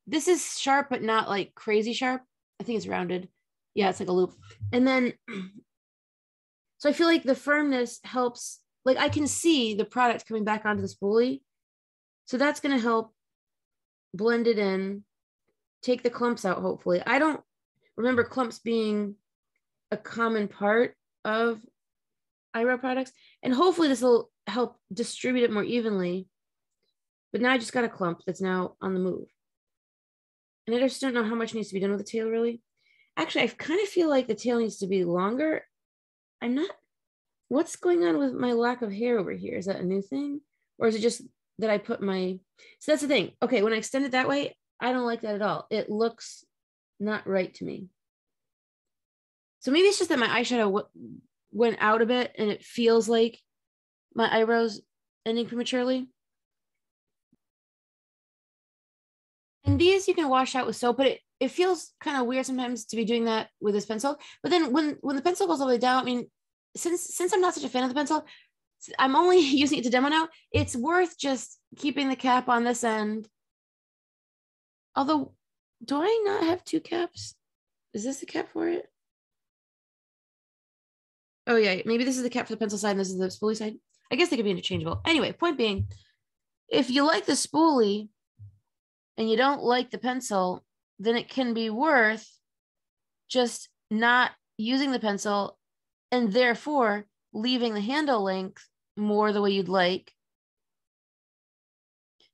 This is sharp, but not like crazy sharp. I think it's rounded. Yeah, it's like a loop. And then, so I feel like the firmness helps, like I can see the product coming back onto the spoolie. So that's going to help blend it in, take the clumps out, hopefully. I don't remember clumps being a common part of eyebrow products. And hopefully this will help distribute it more evenly. But now I just got a clump that's now on the move. And I just don't know how much needs to be done with the tail, really. Actually, I kind of feel like the tail needs to be longer. I'm not, what's going on with my lack of hair over here? Is that a new thing? Or is it just that I put my, so that's the thing. Okay, when I extend it that way, I don't like that at all. It looks not right to me. So maybe it's just that my eyeshadow went out a bit and it feels like my eyebrows ending prematurely. And these you can wash out with soap, but it feels kind of weird sometimes to be doing that with this pencil. But then when the pencil goes all the way down, I mean, since I'm not such a fan of the pencil, I'm only using it to demo now. It's worth just keeping the cap on this end. Although, do I not have two caps? Is this the cap for it? Oh yeah, maybe this is the cap for the pencil side and this is the spoolie side. I guess they could be interchangeable. Anyway, point being, if you like the spoolie and you don't like the pencil, then it can be worth just not using the pencil and therefore leaving the handle length more the way you'd like.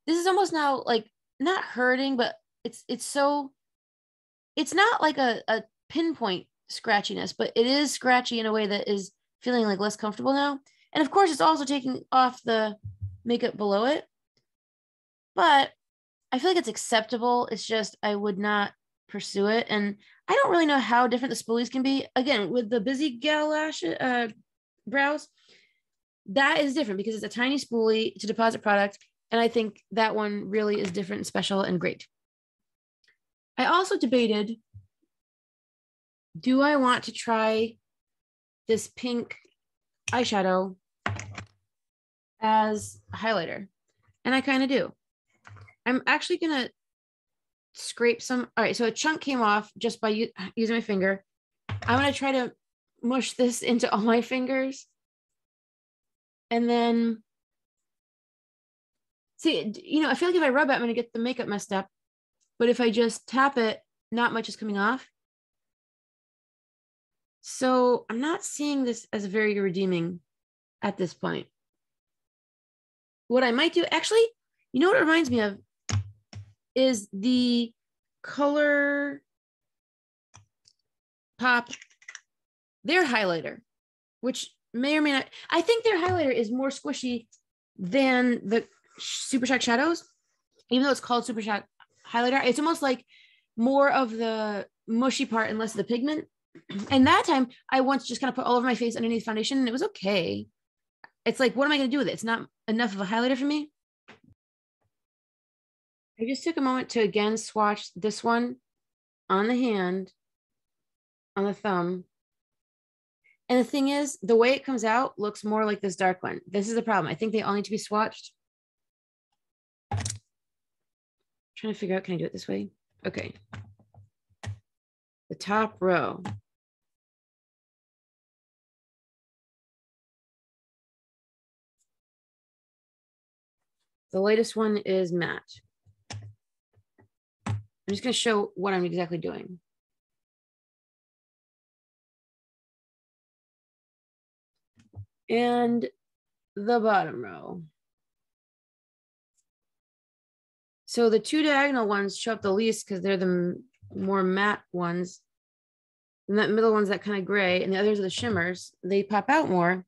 This is almost now like not hurting, but it's not like a pinpoint scratchiness, but it is scratchy in a way that is feeling like less comfortable now. And of course, it's also taking off the makeup below it. But I feel like it's acceptable. It's just I would not pursue it. And I don't really know how different the spoolies can be. Again, with the Busy Gal lash brows, that is different because it's a tiny spoolie. It's a deposit product. And I think that one really is different and special and great. I also debated, do I want to try this pink eyeshadow as a highlighter. And I kind of do. I'm actually going to scrape some. All right, so a chunk came off just by using my finger. I'm going to try to mush this into all my fingers. And then, see, you know, I feel like if I rub it, I'm going to get the makeup messed up. But if I just tap it, not much is coming off. So I'm not seeing this as very redeeming at this point. What I might do, actually, you know what it reminds me of is the Color Pop, their highlighter, which may or may not, I think their highlighter is more squishy than the Super Shock Shadows, even though it's called Super Shock Highlighter. It's almost like more of the mushy part and less of the pigment. And that time I once just kind of put all over my face underneath foundation and it was okay. It's like, what am I going to do with it? It's not enough of a highlighter for me. I just took a moment to again swatch this one on the hand, on the thumb. And the thing is, the way it comes out looks more like this dark one. This is the problem. I think they all need to be swatched. I'm trying to figure out, can I do it this way? Okay. The top row. The latest one is matte. I'm just going to show what I'm exactly doing. And the bottom row. So the two diagonal ones show up the least because they're the more matte ones. And that middle one's that kind of gray, and the others are the shimmers. They pop out more.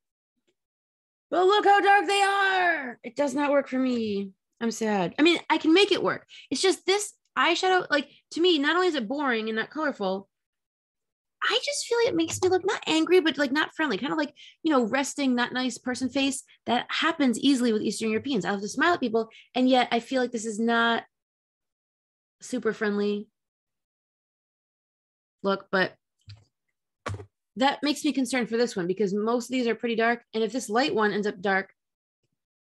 But look how dark they are. It does not work for me. I'm sad. I mean, I can make it work. It's just this eyeshadow, like, to me, not only is it boring and not colorful, I just feel like it makes me look not angry, but like not friendly, kind of like, you know, resting, not nice person face. That happens easily with Eastern Europeans. I love to smile at people, and yet I feel like this is not super friendly look, but that makes me concerned for this one because most of these are pretty dark. And if this light one ends up dark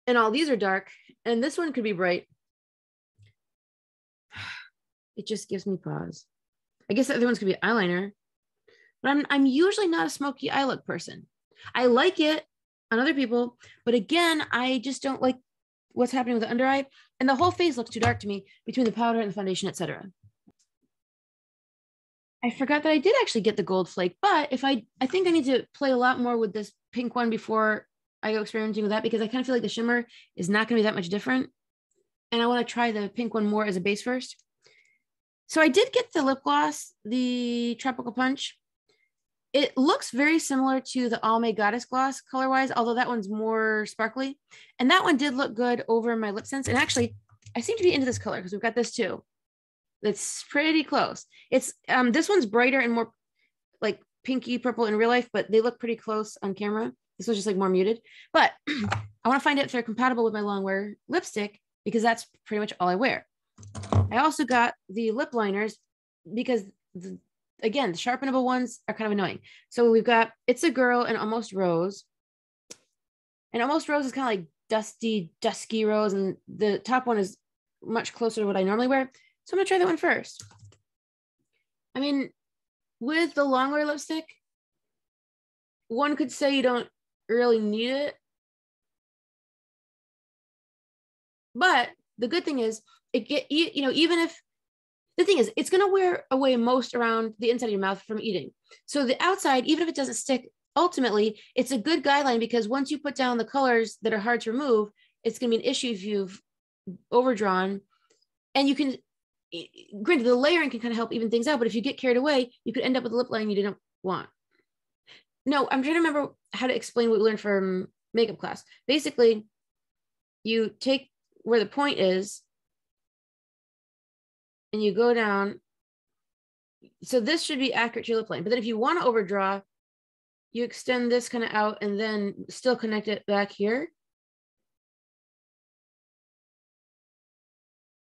and all these are dark and this one could be bright, it just gives me pause. I guess the other ones could be eyeliner, but I'm usually not a smoky eye look person. I like it on other people, but again, I just don't like what's happening with the under eye, and the whole face looks too dark to me between the powder and the foundation, etc. I forgot that I did actually get the gold flake, but if I think I need to play a lot more with this pink one before I go experimenting with that, because I kind of feel like the shimmer is not going to be that much different. And I want to try the pink one more as a base first. So I did get the lip gloss, the Tropical Punch. It looks very similar to the Almay Goddess gloss color-wise, although that one's more sparkly. And that one did look good over my lip sense. And actually, I seem to be into this color because we've got this too. It's pretty close. It's this one's brighter and more like pinky purple in real life, but they look pretty close on camera. This was just like more muted. But I want to find out if they're compatible with my long wear lipstick because that's pretty much all I wear. I also got the lip liners because again, the sharpenable ones are kind of annoying. So we've got It's a Girl and Almost Rose. And Almost Rose is kind of like dusty, dusky rose. And the top one is much closer to what I normally wear. So I'm gonna try that one first. I mean, with the long wear lipstick, one could say you don't really need it. But the good thing is, you know, even if the thing is, it's gonna wear away most around the inside of your mouth from eating. So the outside, even if it doesn't stick, ultimately, it's a good guideline because once you put down the colors that are hard to remove, it's gonna be an issue if you've overdrawn. And you can, granted, the layering can kind of help even things out, but if you get carried away, you could end up with a lip line you didn't want. No, I'm trying to remember how to explain what we learned from makeup class. Basically, you take where the point is and you go down. So this should be accurate to your lip line. But then if you want to overdraw, you extend this kind of out and then still connect it back here.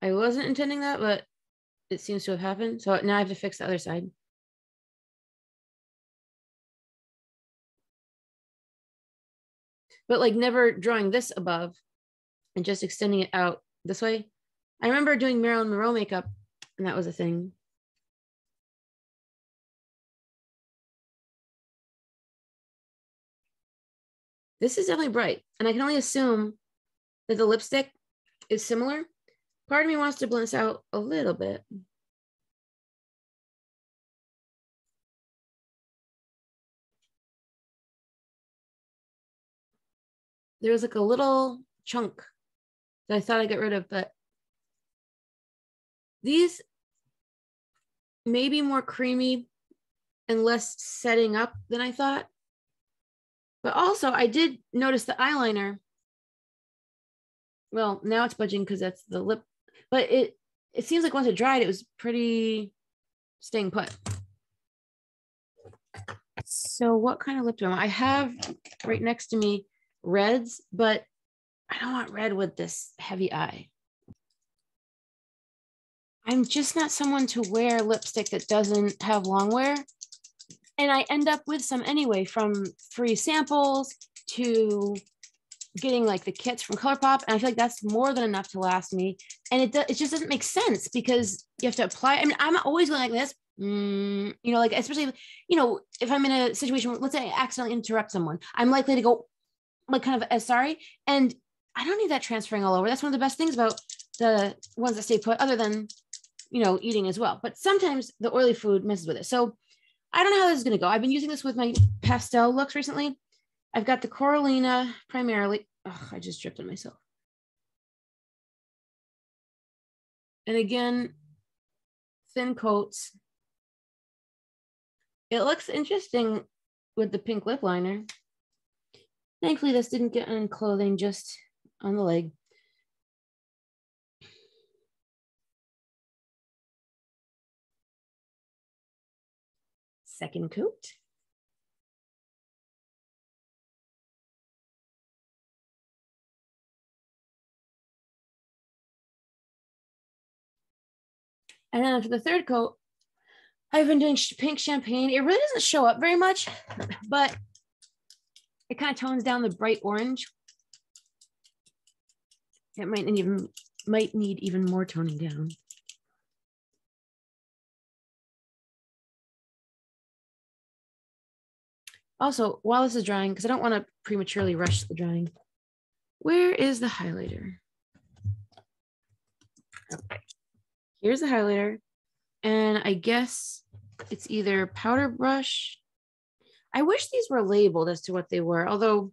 I wasn't intending that, but it seems to have happened. So now I have to fix the other side. but like never drawing this above and just extending it out this way. I remember doing Marilyn Monroe makeup, and that was a thing. This is definitely bright, and I can only assume that the lipstick is similar. Part of me wants to blend this out a little bit. There was like a little chunk that I thought I got rid of, but these may be more creamy and less setting up than I thought. But also I did notice the eyeliner. Well, now it's budging because that's the lip, but it seems like once it dried, it was pretty staying put. So what kind of lip do I want? I have right next to me reds, but I don't want red with this heavy eye. I'm just not someone to wear lipstick that doesn't have long wear. And I end up with some anyway, from free samples to getting like the kits from ColourPop. And I feel like that's more than enough to last me. And it just doesn't make sense because you have to apply. I mean, I'm always going like this, you know, like, especially, you know, if I'm in a situation where, let's say I accidentally interrupt someone, I'm likely to go like kind of sorry. And I don't need that transferring all over. That's one of the best things about the ones that stay put, other than, you know, eating as well. But sometimes the oily food messes with it. So I don't know how this is going to go. I've been using this with my pastel looks recently. I've got the Coralina primarily. Oh, I just dripped on myself. And again, thin coats. It looks interesting with the pink lip liner. Thankfully, this didn't get on clothing, just on the leg. Second coat. And then for the third coat, I've been doing pink champagne. It really doesn't show up very much, but it kind of tones down the bright orange. It might need even more toning down. Also, while this is drying, because I don't want to prematurely rush the drying, where is the highlighter? Okay, here's the highlighter. And I guess it's either powder brush. I wish these were labeled as to what they were, although,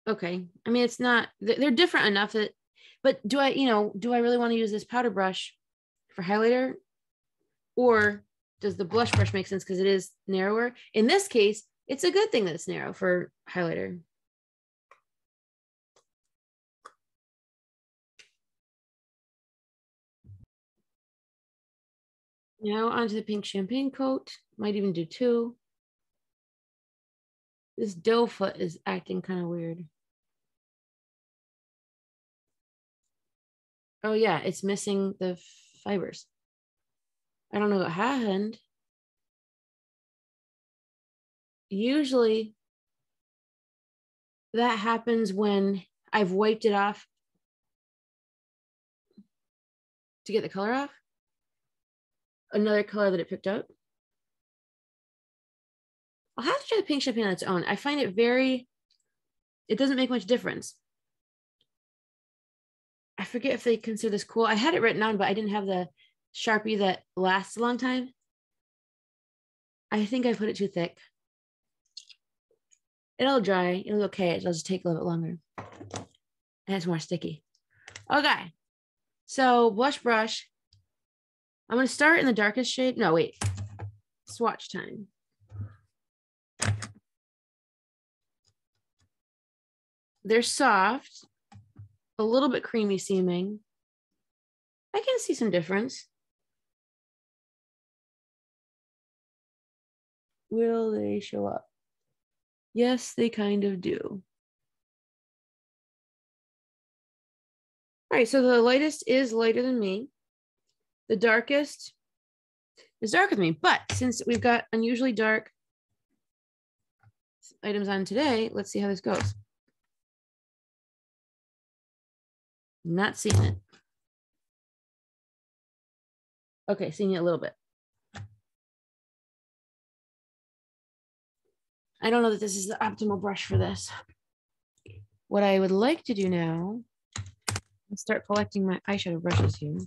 okay. I mean, it's not, they're different enough that, but do I really want to use this powder brush for highlighter? Or does the blush brush make sense because it is narrower? In this case, it's a good thing that it's narrow for highlighter. Now onto the pink champagne coat. Might even do two. This doe foot is acting kind of weird. Oh yeah, it's missing the fibers. I don't know what happened. Usually that happens when I've wiped it off to get the color off. Another color that it picked up. I'll have to try the pink champagne on its own. I find it it doesn't make much difference. I forget if they consider this cool. I had it written on, but I didn't have the Sharpie that lasts a long time. I think I put it too thick. It'll dry. It'll be okay. It'll just take a little bit longer. And it's more sticky. Okay. So blush brush. I'm going to start in the darkest shade. No, wait. Swatch time. They're soft, a little bit creamy seeming. I can see some difference. Will they show up? Yes, they kind of do. All right, so the lightest is lighter than me. The darkest is darker than me, but since we've got unusually dark items on today. Let's see how this goes. Not seeing it. Okay, seeing it a little bit. I don't know that this is the optimal brush for this. What I would like to do now is start collecting my eyeshadow brushes here.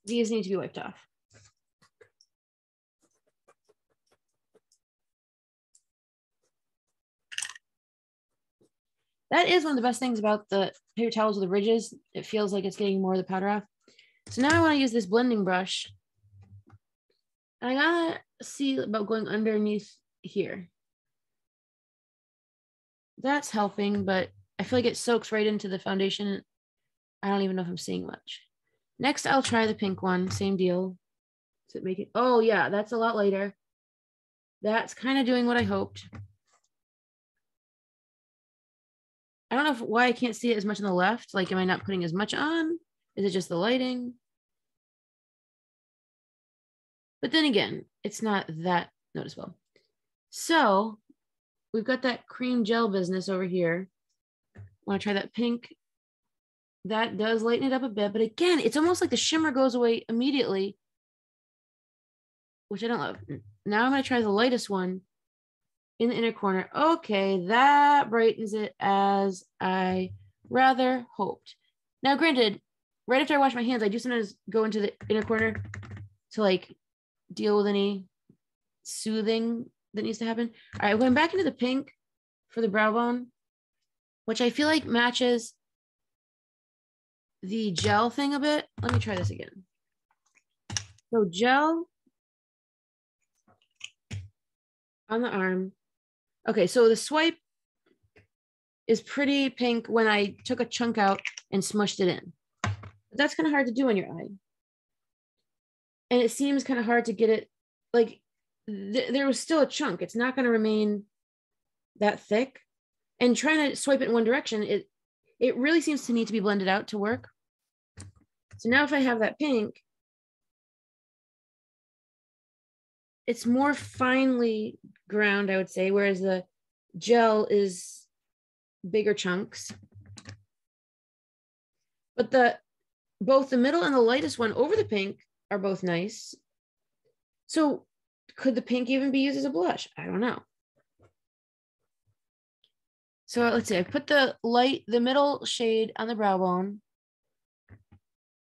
These need to be wiped off. That is one of the best things about the paper towels with the ridges. It feels like it's getting more of the powder off. So now I want to use this blending brush. I gotta see about going underneath here. That's helping, but I feel like it soaks right into the foundation. I don't even know if I'm seeing much. Next, I'll try the pink one. Same deal. Does it make it? Oh yeah, that's a lot lighter. That's kind of doing what I hoped. I don't know why I can't see it as much on the left. Like, am I not putting as much on? Is it just the lighting? But then again, it's not that noticeable. So we've got that cream gel business over here. Want to try that pink? That does lighten it up a bit, but again, it's almost like the shimmer goes away immediately, which I don't love. Now I'm going to try the lightest one in the inner corner. Okay, that brightens it as I rather hoped. Now, granted, right after I wash my hands, I do sometimes go into the inner corner to like deal with any soothing that needs to happen. All right, going back into the pink for the brow bone, which I feel like matches the gel thing a bit. Let me try this again. So gel on the arm. Okay, so the swipe is pretty pink when I took a chunk out and smushed it in. But that's kind of hard to do on your eye. And it seems kind of hard to get it, like there was still a chunk. It's not going to remain that thick. And trying to swipe it in one direction, it really seems to need to be blended out to work. So now if I have that pink, it's more finely ground, I would say, whereas the gel is bigger chunks. But both the middle and the lightest one over the pink are both nice. So could the pink even be used as a blush? I don't know. So let's see, I put the middle shade on the brow bone.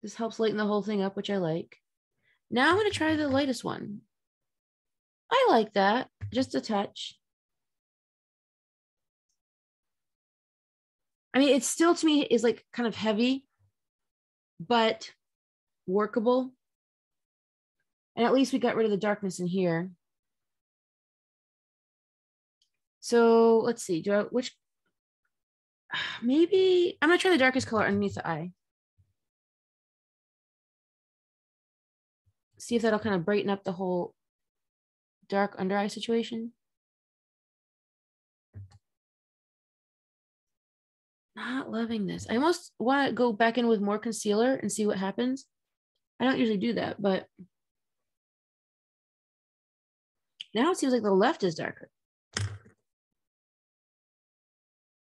This helps lighten the whole thing up, which I like. Now I'm going to try the lightest one. I like that, just a touch. I mean, it still to me is like kind of heavy, but workable. And at least we got rid of the darkness in here. So let's see, maybe I'm gonna try the darkest color underneath the eye. See if that'll kind of brighten up the whole dark under eye situation. Not loving this. I almost want to go back in with more concealer and see what happens. I don't usually do that, but now it seems like the left is darker.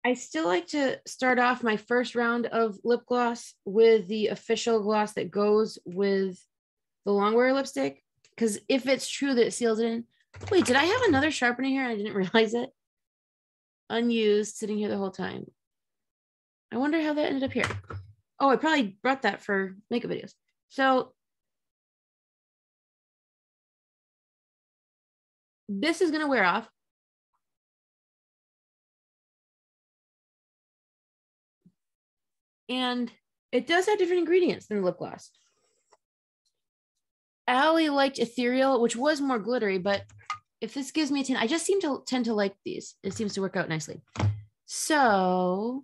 I still like to start off my first round of lip gloss with the official gloss that goes with the longwear lipstick. Because if it's true that it seals it in. Wait, did I have another sharpener here and I didn't realize it? Unused, sitting here the whole time. I wonder how that ended up here. Oh, I probably brought that for makeup videos. So this is going to wear off. And it does have different ingredients than the lip gloss. Allie liked Ethereal, which was more glittery, but if this gives me a 10, I just seem to tend to like these. It seems to work out nicely. So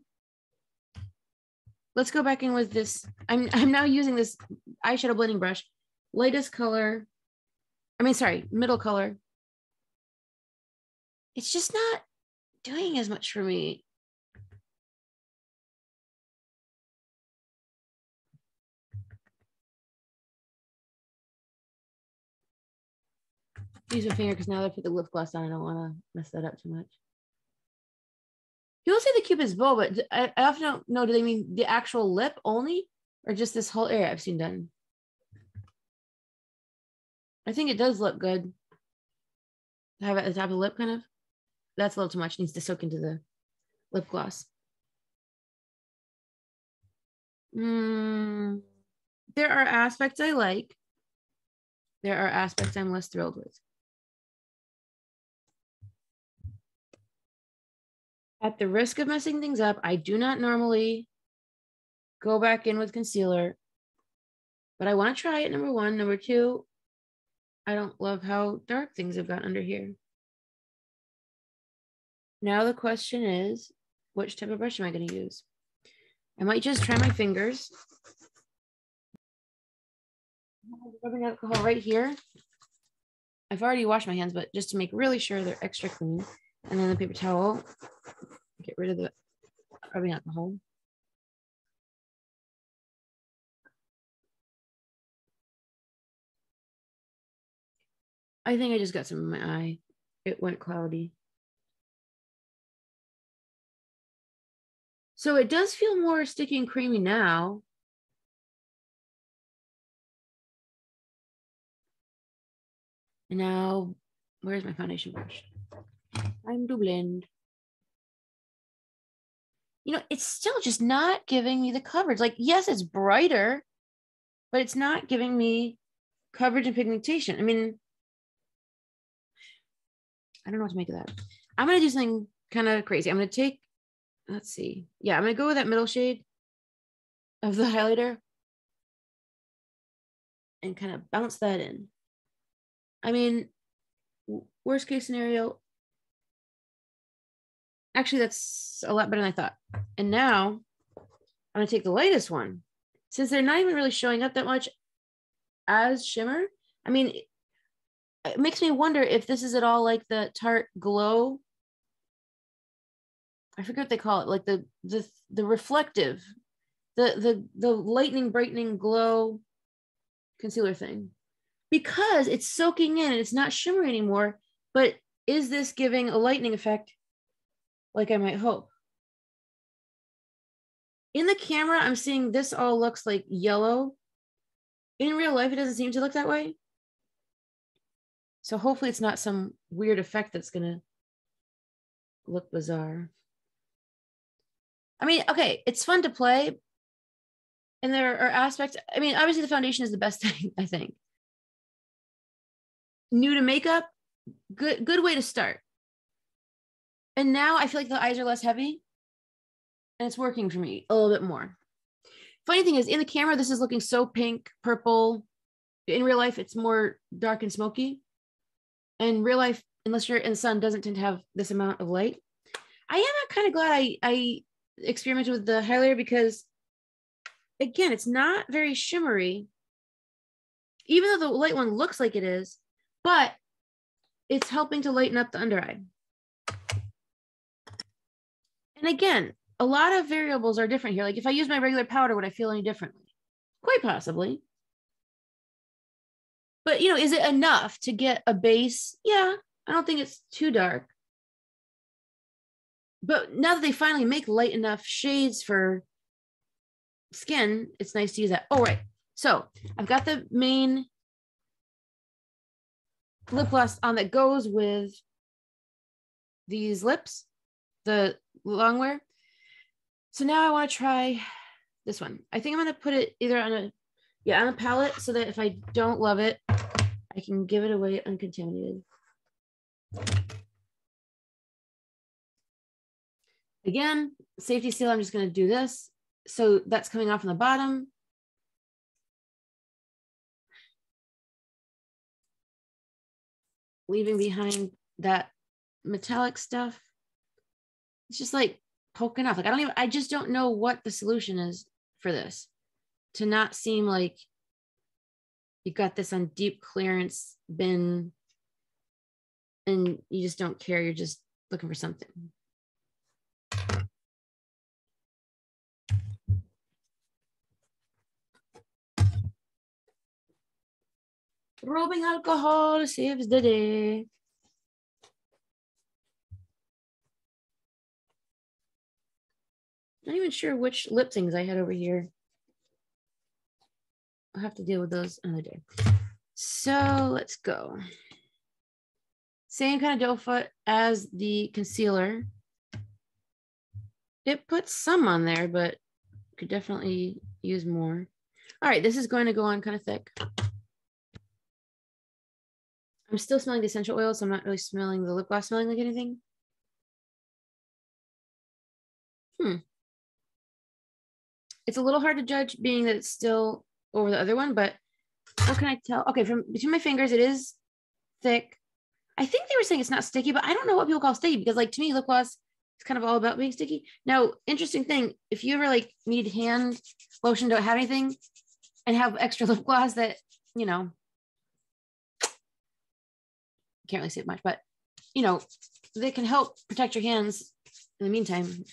let's go back in with this. I'm now using this eyeshadow blending brush. Lightest color. Middle color. It's just not doing as much for me. Use my finger because now that I put the lip gloss on, I don't want to mess that up too much. People say the Cupid's bow, but I often don't know, do they mean the actual lip only or just this whole area I've seen done? I think it does look good. Have it at the top of the lip, kind of. That's a little too much. It needs to soak into the lip gloss. There are aspects I like. There are aspects I'm less thrilled with. At the risk of messing things up, I do not normally go back in with concealer, but I want to try it, number one. Number two, I don't love how dark things have got under here. Now the question is, which type of brush am I going to use? I might just try my fingers. Rubbing alcohol right here. I've already washed my hands, but just to make really sure they're extra clean. And then the paper towel. Get rid of the rubbing alcohol. I think I just got some in my eye. It went cloudy. So it does feel more sticky and creamy now. And now, where's my foundation brush? Time to blend. You know, it's still just not giving me the coverage. Like, yes, it's brighter, but it's not giving me coverage and pigmentation. I mean, I don't know what to make of that. I'm going to do something kind of crazy. I'm going to take, let's see. Yeah, I'm going to go with that middle shade of the highlighter and kind of bounce that in. I mean, worst case scenario, actually, that's a lot better than I thought. And now I'm going to take the lightest one. Since they're not even really showing up that much as shimmer, I mean, it makes me wonder if this is at all like the Tarte Glow. I forget what they call it, like the reflective, the lightning, brightening glow concealer thing. Because it's soaking in and it's not shimmery anymore, but is this giving a lightening effect like I might hope? In the camera, I'm seeing this all looks like yellow. In real life, it doesn't seem to look that way. So hopefully it's not some weird effect that's gonna look bizarre. I mean, okay, it's fun to play. And there are aspects, I mean, obviously the foundation is the best thing, I think. New to makeup, good way to start. And now I feel like the eyes are less heavy and it's working for me a little bit more. Funny thing is, in the camera, this is looking so pink, purple. In real life, it's more dark and smoky. In real life, unless you're in the sun, doesn't tend to have this amount of light. I am kind of glad I experimented with the highlighter because, again, it's not very shimmery, even though the light one looks like it is, but it's helping to lighten up the under eye. And again, a lot of variables are different here. Like if I use my regular powder, would I feel any differently? Quite possibly. But, you know, is it enough to get a base? Yeah, I don't think it's too dark. But now that they finally make light enough shades for skin, it's nice to use that. Oh, right. So I've got the main lip gloss on that goes with these lips, the long wear. So now I want to try this one. I think I'm going to put it either on a palette so that if I don't love it, I can give it away uncontaminated. Again, safety seal, I'm just going to do this. So that's coming off on the bottom. Leaving behind that metallic stuff. It's just like poking off. Like I just don't know what the solution is for this to not seem like you got this on deep clearance bin and you just don't care. You're just looking for something. Rubbing alcohol saves the day. Not even sure which lip things I had over here. I'll have to deal with those another day. So let's go. Same kind of doe foot as the concealer. It puts some on there, but could definitely use more. All right, this is going to go on kind of thick. I'm still smelling the essential oil, so I'm not really smelling the lip gloss smelling like anything. It's a little hard to judge being that it's still over the other one, but what can I tell? Okay, from between my fingers, it is thick. I think they were saying it's not sticky, but I don't know what people call sticky because, like, to me, lip gloss is kind of all about being sticky. Now, interesting thing, if you ever like need hand lotion, don't have anything, and have extra lip gloss that, you know, can't really say it much, but you know, they can help protect your hands in the meantime.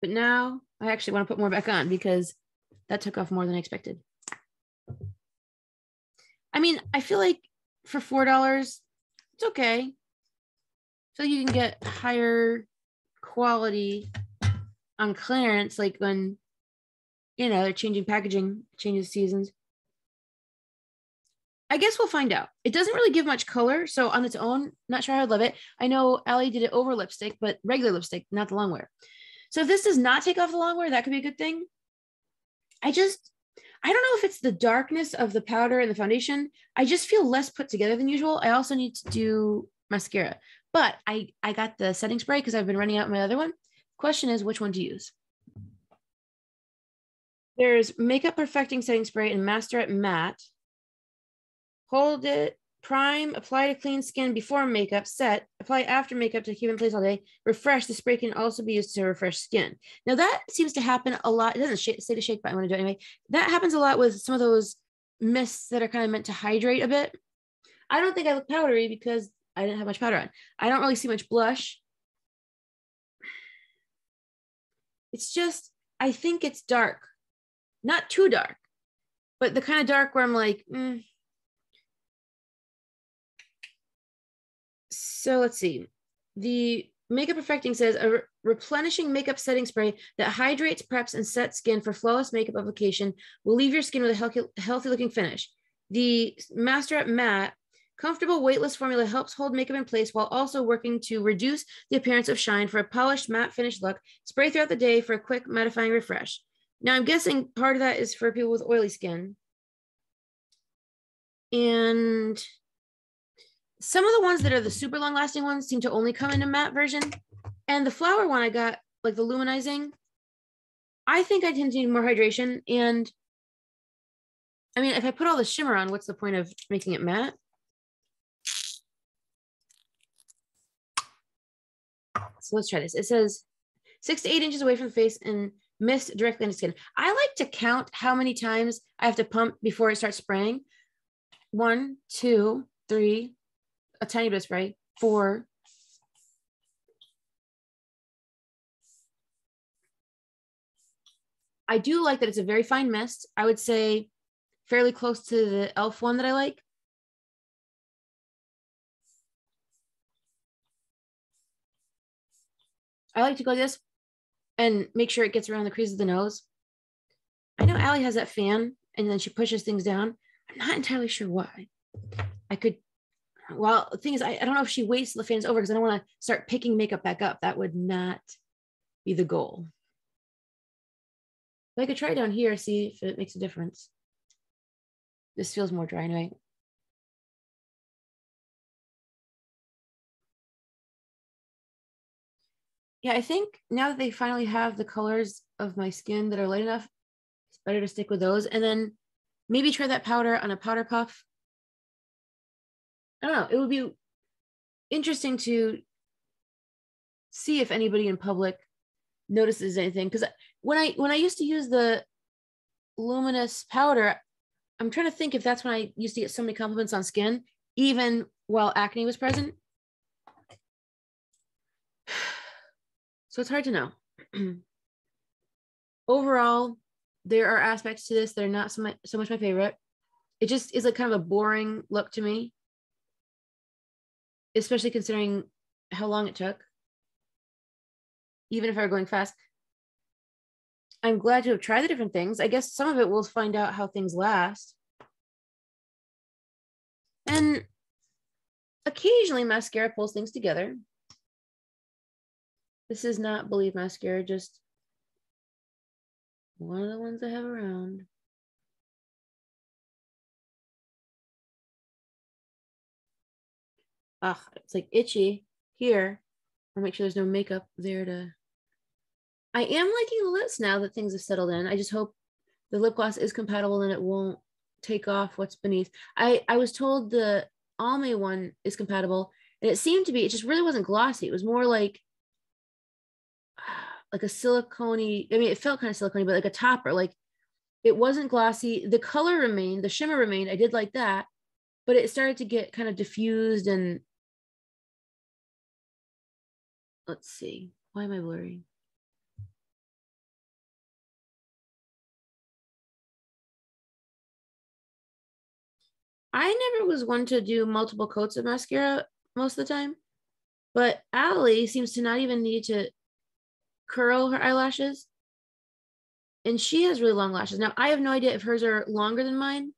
But now I actually want to put more back on because that took off more than I expected. I mean, I feel like for $4, it's okay. So you can get higher quality on clearance, like when, you know, they're changing packaging, changes seasons. I guess we'll find out. It doesn't really give much color. So on its own, not sure I'd love it. I know Allie did it over lipstick, but regular lipstick, not the long wear. So if this does not take off the long wear, that could be a good thing. I don't know if it's the darkness of the powder and the foundation. I just feel less put together than usual. I also need to do mascara, but I got the setting spray because I've been running out my other one. Question is which one to use. There's Makeup Perfecting Setting Spray and Master at Matte. Hold it, prime, apply to clean skin before makeup, set, apply after makeup to keep in place all day, refresh. The spray can also be used to refresh skin. Now that seems to happen a lot. It doesn't say to shake, but I'm going to do it anyway. That happens a lot with some of those mists that are kind of meant to hydrate a bit. I don't think I look powdery because I didn't have much powder on. I don't really see much blush. It's just, I think it's dark. Not too dark, but the kind of dark where I'm like, So let's see. The Makeup Perfecting says a replenishing makeup setting spray that hydrates, preps, and sets skin for flawless makeup application will leave your skin with a healthy looking finish. The Master at Matte comfortable weightless formula helps hold makeup in place while also working to reduce the appearance of shine for a polished matte finish look. Spray throughout the day for a quick mattifying refresh. Now I'm guessing part of that is for people with oily skin. And some of the ones that are the super long lasting ones seem to only come in a matte version. And the flower one I got, like the luminizing, I think I tend to need more hydration. And I mean, if I put all the shimmer on, what's the point of making it matte? So let's try this. It says 6 to 8 inches away from the face and mist directly into skin. I like to count how many times I have to pump before it starts spraying. 1, 2, 3, a tiny bit of spray, 4. I do like that it's a very fine mist. I would say fairly close to the e.l.f. one that I like. I like to go like this and make sure it gets around the crease of the nose. I know Allie has that fan and then she pushes things down. I'm not entirely sure why. I could, well, the thing is, I don't know if she waits till the fan's over because I don't want to start picking makeup back up. That would not be the goal. But I could try down here, see if it makes a difference. This feels more dry anyway. Yeah, I think now that they finally have the colors of my skin that are light enough, it's better to stick with those. And then maybe try that powder on a powder puff. I don't know. It would be interesting to see if anybody in public notices anything. Because when I used to use the luminous powder, I'm trying to think if that's when I used to get so many compliments on skin, even while acne was present. So it's hard to know. Overall, there are aspects to this that are not so much my favorite. It just is like kind of a boring look to me, especially considering how long it took. Even if I were going fast, I'm glad to have tried the different things. I guess some of it we'll find out how things last. And occasionally mascara pulls things together. This is not Believe mascara, just one of the ones I have around. Ah, it's like itchy here. I'll make sure there's no makeup there to. I am liking the lips now that things have settled in. I just hope the lip gloss is compatible and it won't take off what's beneath. I was told the Almay one is compatible, and it seemed to be. It just really wasn't glossy. It was more like a silicone-y. I mean, it felt kind of silicone-y, but like a topper. Like it wasn't glossy. The color remained, the shimmer remained. I did like that, but it started to get kind of diffused and let's see. Why am I blurry? I never was one to do multiple coats of mascara most of the time, but Allie seems to not even need to curl her eyelashes. And she has really long lashes. Now, I have no idea if hers are longer than mine,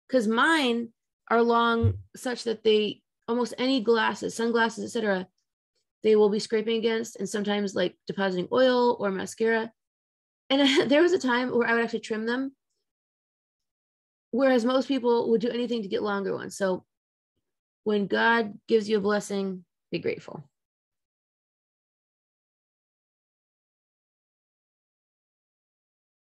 because mine are long such that they, almost any glasses, sunglasses, etc., they will be scraping against and sometimes like depositing oil or mascara. And there was a time where I would actually trim them, whereas most people would do anything to get longer ones. So when God gives you a blessing, be grateful.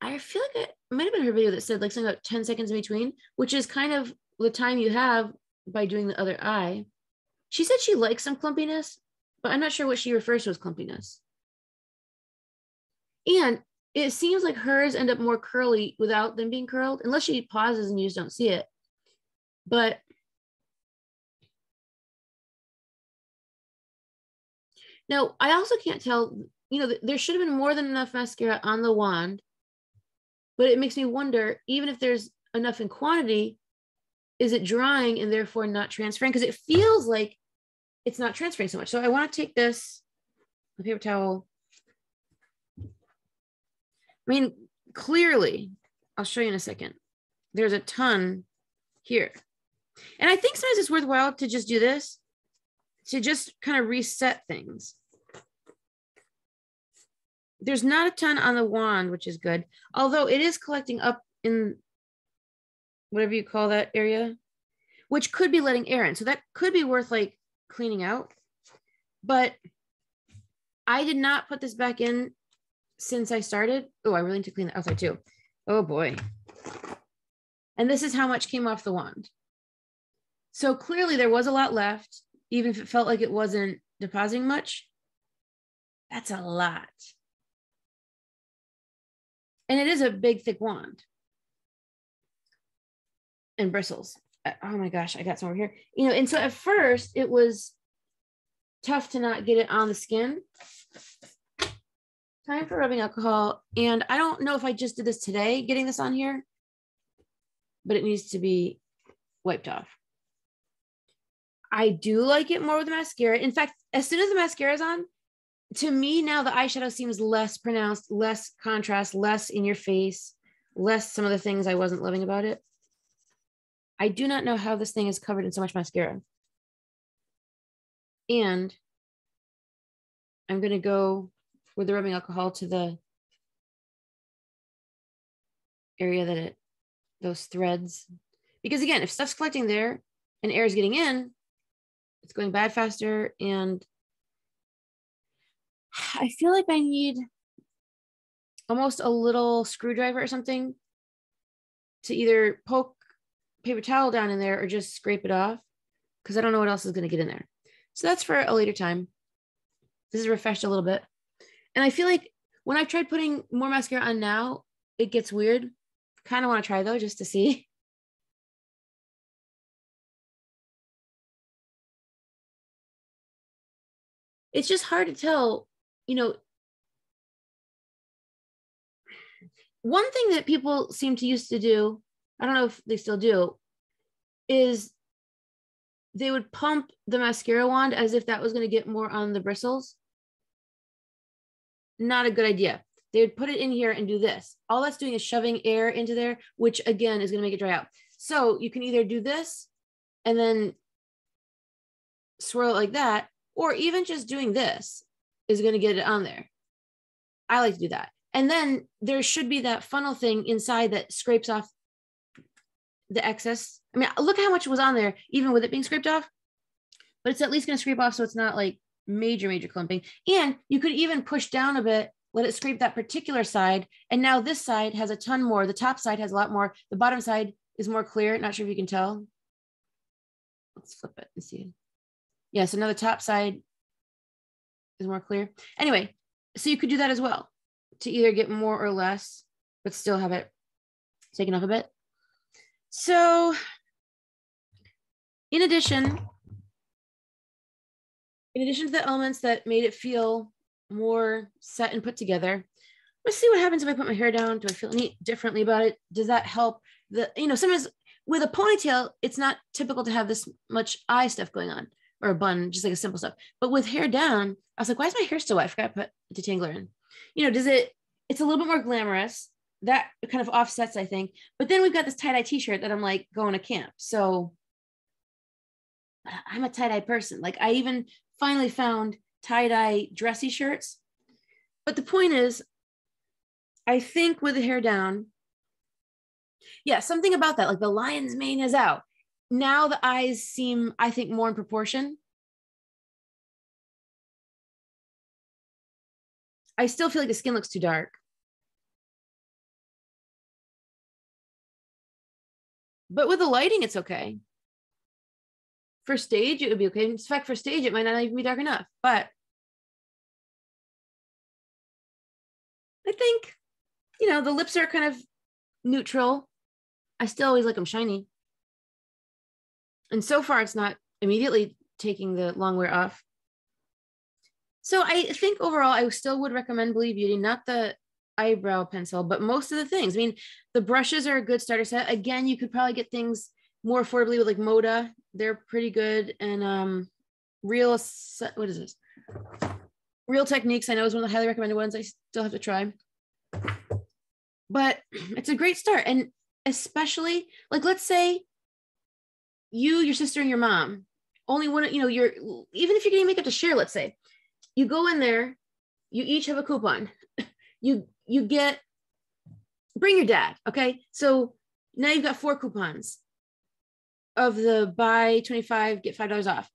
I feel like it might have been her video that said like something about 10 seconds in between, which is kind of the time you have by doing the other eye. She said she likes some clumpiness, but I'm not sure what she refers to as clumpiness. And it seems like hers end up more curly without them being curled, unless she pauses and you just don't see it. But now I also can't tell, there should have been more than enough mascara on the wand, but it makes me wonder, even if there's enough in quantity, is it drying and therefore not transferring? Because it feels like it's not transferring so much. So I want to take this, a paper towel. I mean, clearly, I'll show you in a second. There's a ton here. And I think sometimes it's worthwhile to just do this, to just kind of reset things. There's not a ton on the wand, which is good. Although it is collecting up in whatever you call that area, which could be letting air in. So that could be worth like cleaning out. But I did not put this back in since I started. Oh, I really need to clean the outside too. Oh boy. And this is how much came off the wand. So clearly there was a lot left, even if it felt like it wasn't depositing much. That's a lot. And it is a big, thick wand. And bristles. Oh my gosh, I got some over here. And so at first it was tough to not get it on the skin. Time for rubbing alcohol. And I don't know if I just did this today, getting this on here, but it needs to be wiped off. I do like it more with the mascara. In fact, as soon as the mascara is on, to me now the eyeshadow seems less pronounced, less contrast, less in your face, less some of the things I wasn't loving about it. I do not know how this thing is covered in so much mascara. And I'm going to go with the rubbing alcohol to the area that those threads, because again, if stuff's collecting there and air is getting in, it's going bad faster. And I feel like I need almost a little screwdriver or something to either poke paper towel down in there or just scrape it off, because I don't know what else is going to get in there. So that's for a later time. This is refreshed a little bit. And I feel like when I've tried putting more mascara on now, it gets weird. Kind of want to try though, just to see. It's just hard to tell, one thing that people seem to used to do, I don't know if they still do, is they would pump the mascara wand as if that was going to get more on the bristles. Not a good idea. They would put it in here and do this. All that's doing is shoving air into there, which again is going to make it dry out. So you can either do this and then swirl it like that, or even just doing this is going to get it on there. I like to do that. And then there should be that funnel thing inside that scrapes off the excess. I mean, look how much was on there, even with it being scraped off, but it's at least going to scrape off so it's not like major clumping. And you could even push down a bit, let it scrape that particular side. And now this side has a ton more. The top side has a lot more. The bottom side is more clear. Not sure if you can tell. Let's flip it and see. Yeah, so now the top side is more clear. Anyway, so you could do that as well to either get more or less, but still have it taken off a bit. So in addition to the elements that made it feel more set and put together, let's see what happens if I put my hair down. Do I feel any differently about it? Does that help? Sometimes with a ponytail, it's not typical to have this much eye stuff going on, or a bun, just like a simple stuff. But with hair down, I was like, why is my hair still wet? I forgot to put a detangler in. It's a little bit more glamorous. That kind of offsets, I think. But then we've got this tie-dye t-shirt that I'm like going to camp. So I'm a tie-dye person. Like I even finally found tie-dye dressy shirts. But the point is, I think with the hair down, yeah, something about that, like the lion's mane is out. Now the eyes seem, I think, more in proportion. I still feel like the skin looks too dark. But with the lighting, it's okay. For stage, it would be okay. In fact, for stage, it might not even be dark enough. But I think, the lips are kind of neutral. I still always like them shiny. And so far, it's not immediately taking the long wear off. So I think overall, I still would recommend Believe Beauty, not the eyebrow pencil, but most of the things. I mean, the brushes are a good starter set. Again, you could probably get things more affordably with like Moda. They're pretty good. And Real Techniques, I know, is one of the highly recommended ones. I still have to try. But it's a great start. And especially, like, let's say you, your sister, and your mom only want to, even if you're getting makeup to share, let's say, you go in there, you each have a coupon. You get, bring your dad, okay? So now you've got 4 coupons of the buy 25, get $5 off.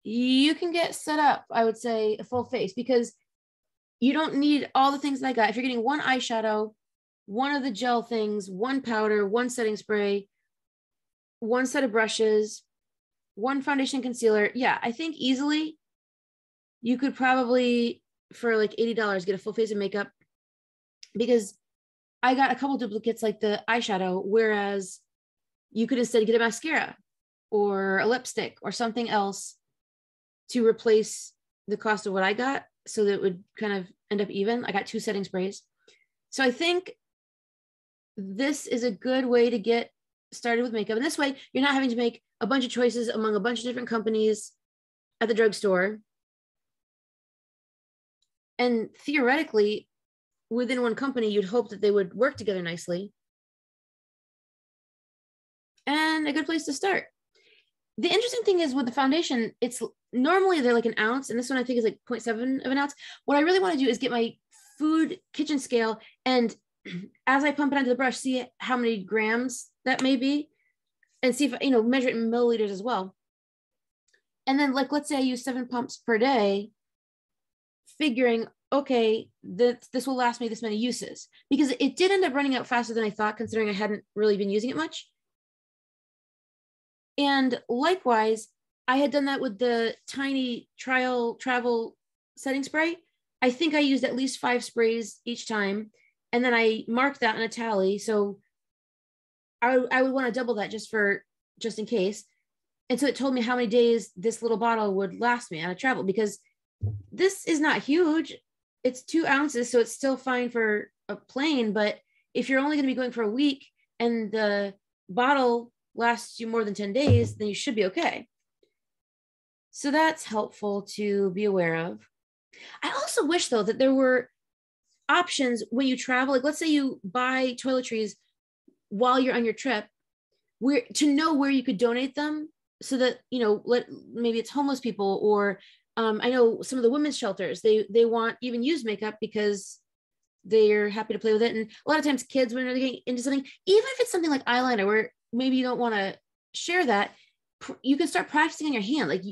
You can get set up, I would say, a full face, because you don't need all the things that I got. If you're getting 1 eyeshadow, 1 of the gel things, 1 powder, 1 setting spray, 1 set of brushes, 1 foundation concealer. Yeah, I think easily you could probably, for like $80, get a full face of makeup, because I got a couple duplicates like the eyeshadow, whereas you could instead get a mascara or a lipstick or something else to replace the cost of what I got, so that it would kind of end up even. I got 2 setting sprays. So I think this is a good way to get started with makeup. And this way, you're not having to make a bunch of choices among a bunch of different companies at the drugstore. And theoretically, within one company, you'd hope that they would work together nicely. And a good place to start. The interesting thing is with the foundation, it's normally they're like an ounce, and this one I think is like 0.7 of an ounce. What I really want to do is get my food kitchen scale, and as I pump it onto the brush, see how many grams that may be, and see if, measure it in milliliters as well. And then, like, let's say I use 7 pumps per day, figuring, okay, this will last me this many uses, because it did end up running out faster than I thought, considering I hadn't really been using it much. And likewise, I had done that with the tiny travel setting spray. I think I used at least 5 sprays each time. And then I marked that on a tally. So I would want to double that just in case. And so it told me how many days this little bottle would last me on a travel, because this is not huge. It's 2 ounces, so it's still fine for a plane, but if you're only going to be going for a week and the bottle lasts you more than 10 days, then you should be okay. So that's helpful to be aware of. I also wish, though, that there were options when you travel. Like, let's say you buy toiletries while you're on your trip, where to know where you could donate them, so that, you know, maybe it's homeless people, or I know some of the women's shelters, they want even used makeup because they're happy to play with it. And a lot of times kids, when they're getting into something, even if it's something like eyeliner, where maybe you don't want to share that, you can start practicing on your hand, like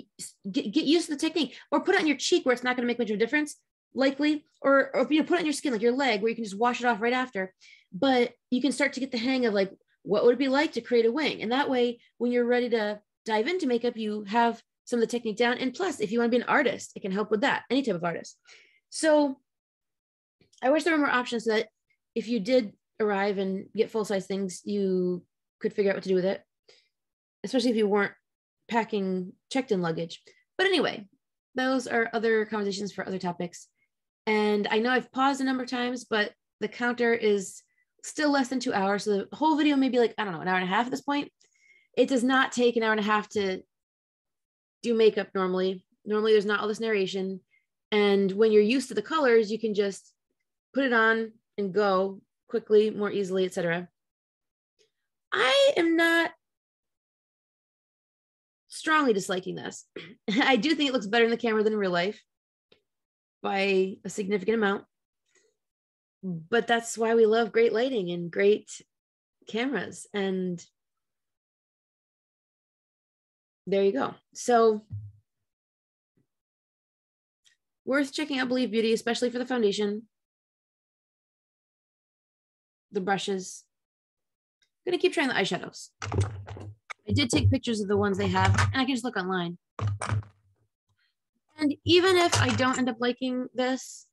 get used to the technique, or put it on your cheek where it's not going to make much of a difference, likely, or you know, put it on your skin, like your leg, where you can just wash it off right after. But you can start to get the hang of, like, what would it be like to create a wing? And that way, when you're ready to dive into makeup, you have some of the technique down. And plus, if you want to be an artist, it can help with that, any type of artist. So I wish there were more options, so that if you did arrive and get full-size things, you could figure out what to do with it, especially if you weren't packing checked-in luggage. But anyway, those are other conversations for other topics. And I know I've paused a number of times, but the counter is still less than 2 hours. So the whole video may be like, I don't know, an hour and a half at this point. It does not take an hour and a half to do makeup normally. Normally there's not all this narration. And when you're used to the colors, you can just put it on and go quickly, more easily, etc. I am not strongly disliking this. I do think it looks better in the camera than in real life by a significant amount. But that's why we love great lighting and great cameras. And there you go. So worth checking out Believe Beauty, especially for the foundation, the brushes. I'm gonna keep trying the eyeshadows. I did take pictures of the ones they have, and I can just look online. And even if I don't end up liking this,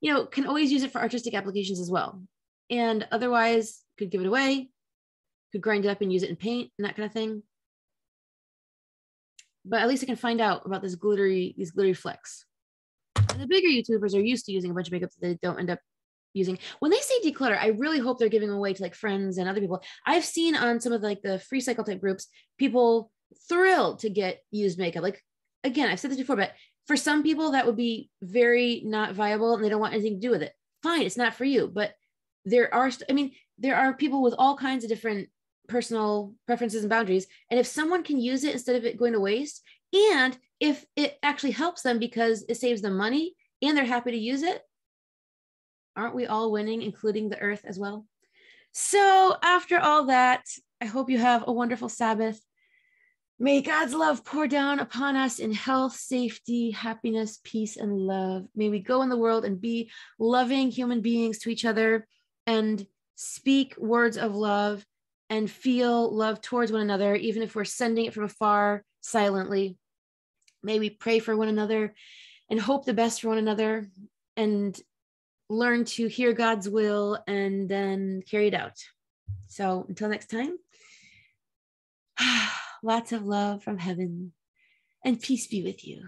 you know, can always use it for artistic applications as well. And otherwise, could give it away, could grind it up and use it in paint and that kind of thing. But at least I can find out about these glittery flecks. And the bigger YouTubers are used to using a bunch of makeup that they don't end up using. When they say declutter, I really hope they're giving away to like friends and other people. I've seen on some of like the free cycle type groups, people thrilled to get used makeup. Like, again, I've said this before, but for some people that would be very not viable and they don't want anything to do with it. Fine, it's not for you. But there are, there are people with all kinds of different personal preferences and boundaries. And if someone can use it instead of it going to waste, and if it actually helps them because it saves them money and they're happy to use it, aren't we all winning, including the earth as well? So after all that, I hope you have a wonderful Sabbath. May God's love pour down upon us in health, safety, happiness, peace, and love. May we go in the world and be loving human beings to each other and speak words of love and feel love towards one another, even if we're sending it from afar silently. May we pray for one another and hope the best for one another and learn to hear God's will and then carry it out. So until next time, lots of love from heaven and peace be with you.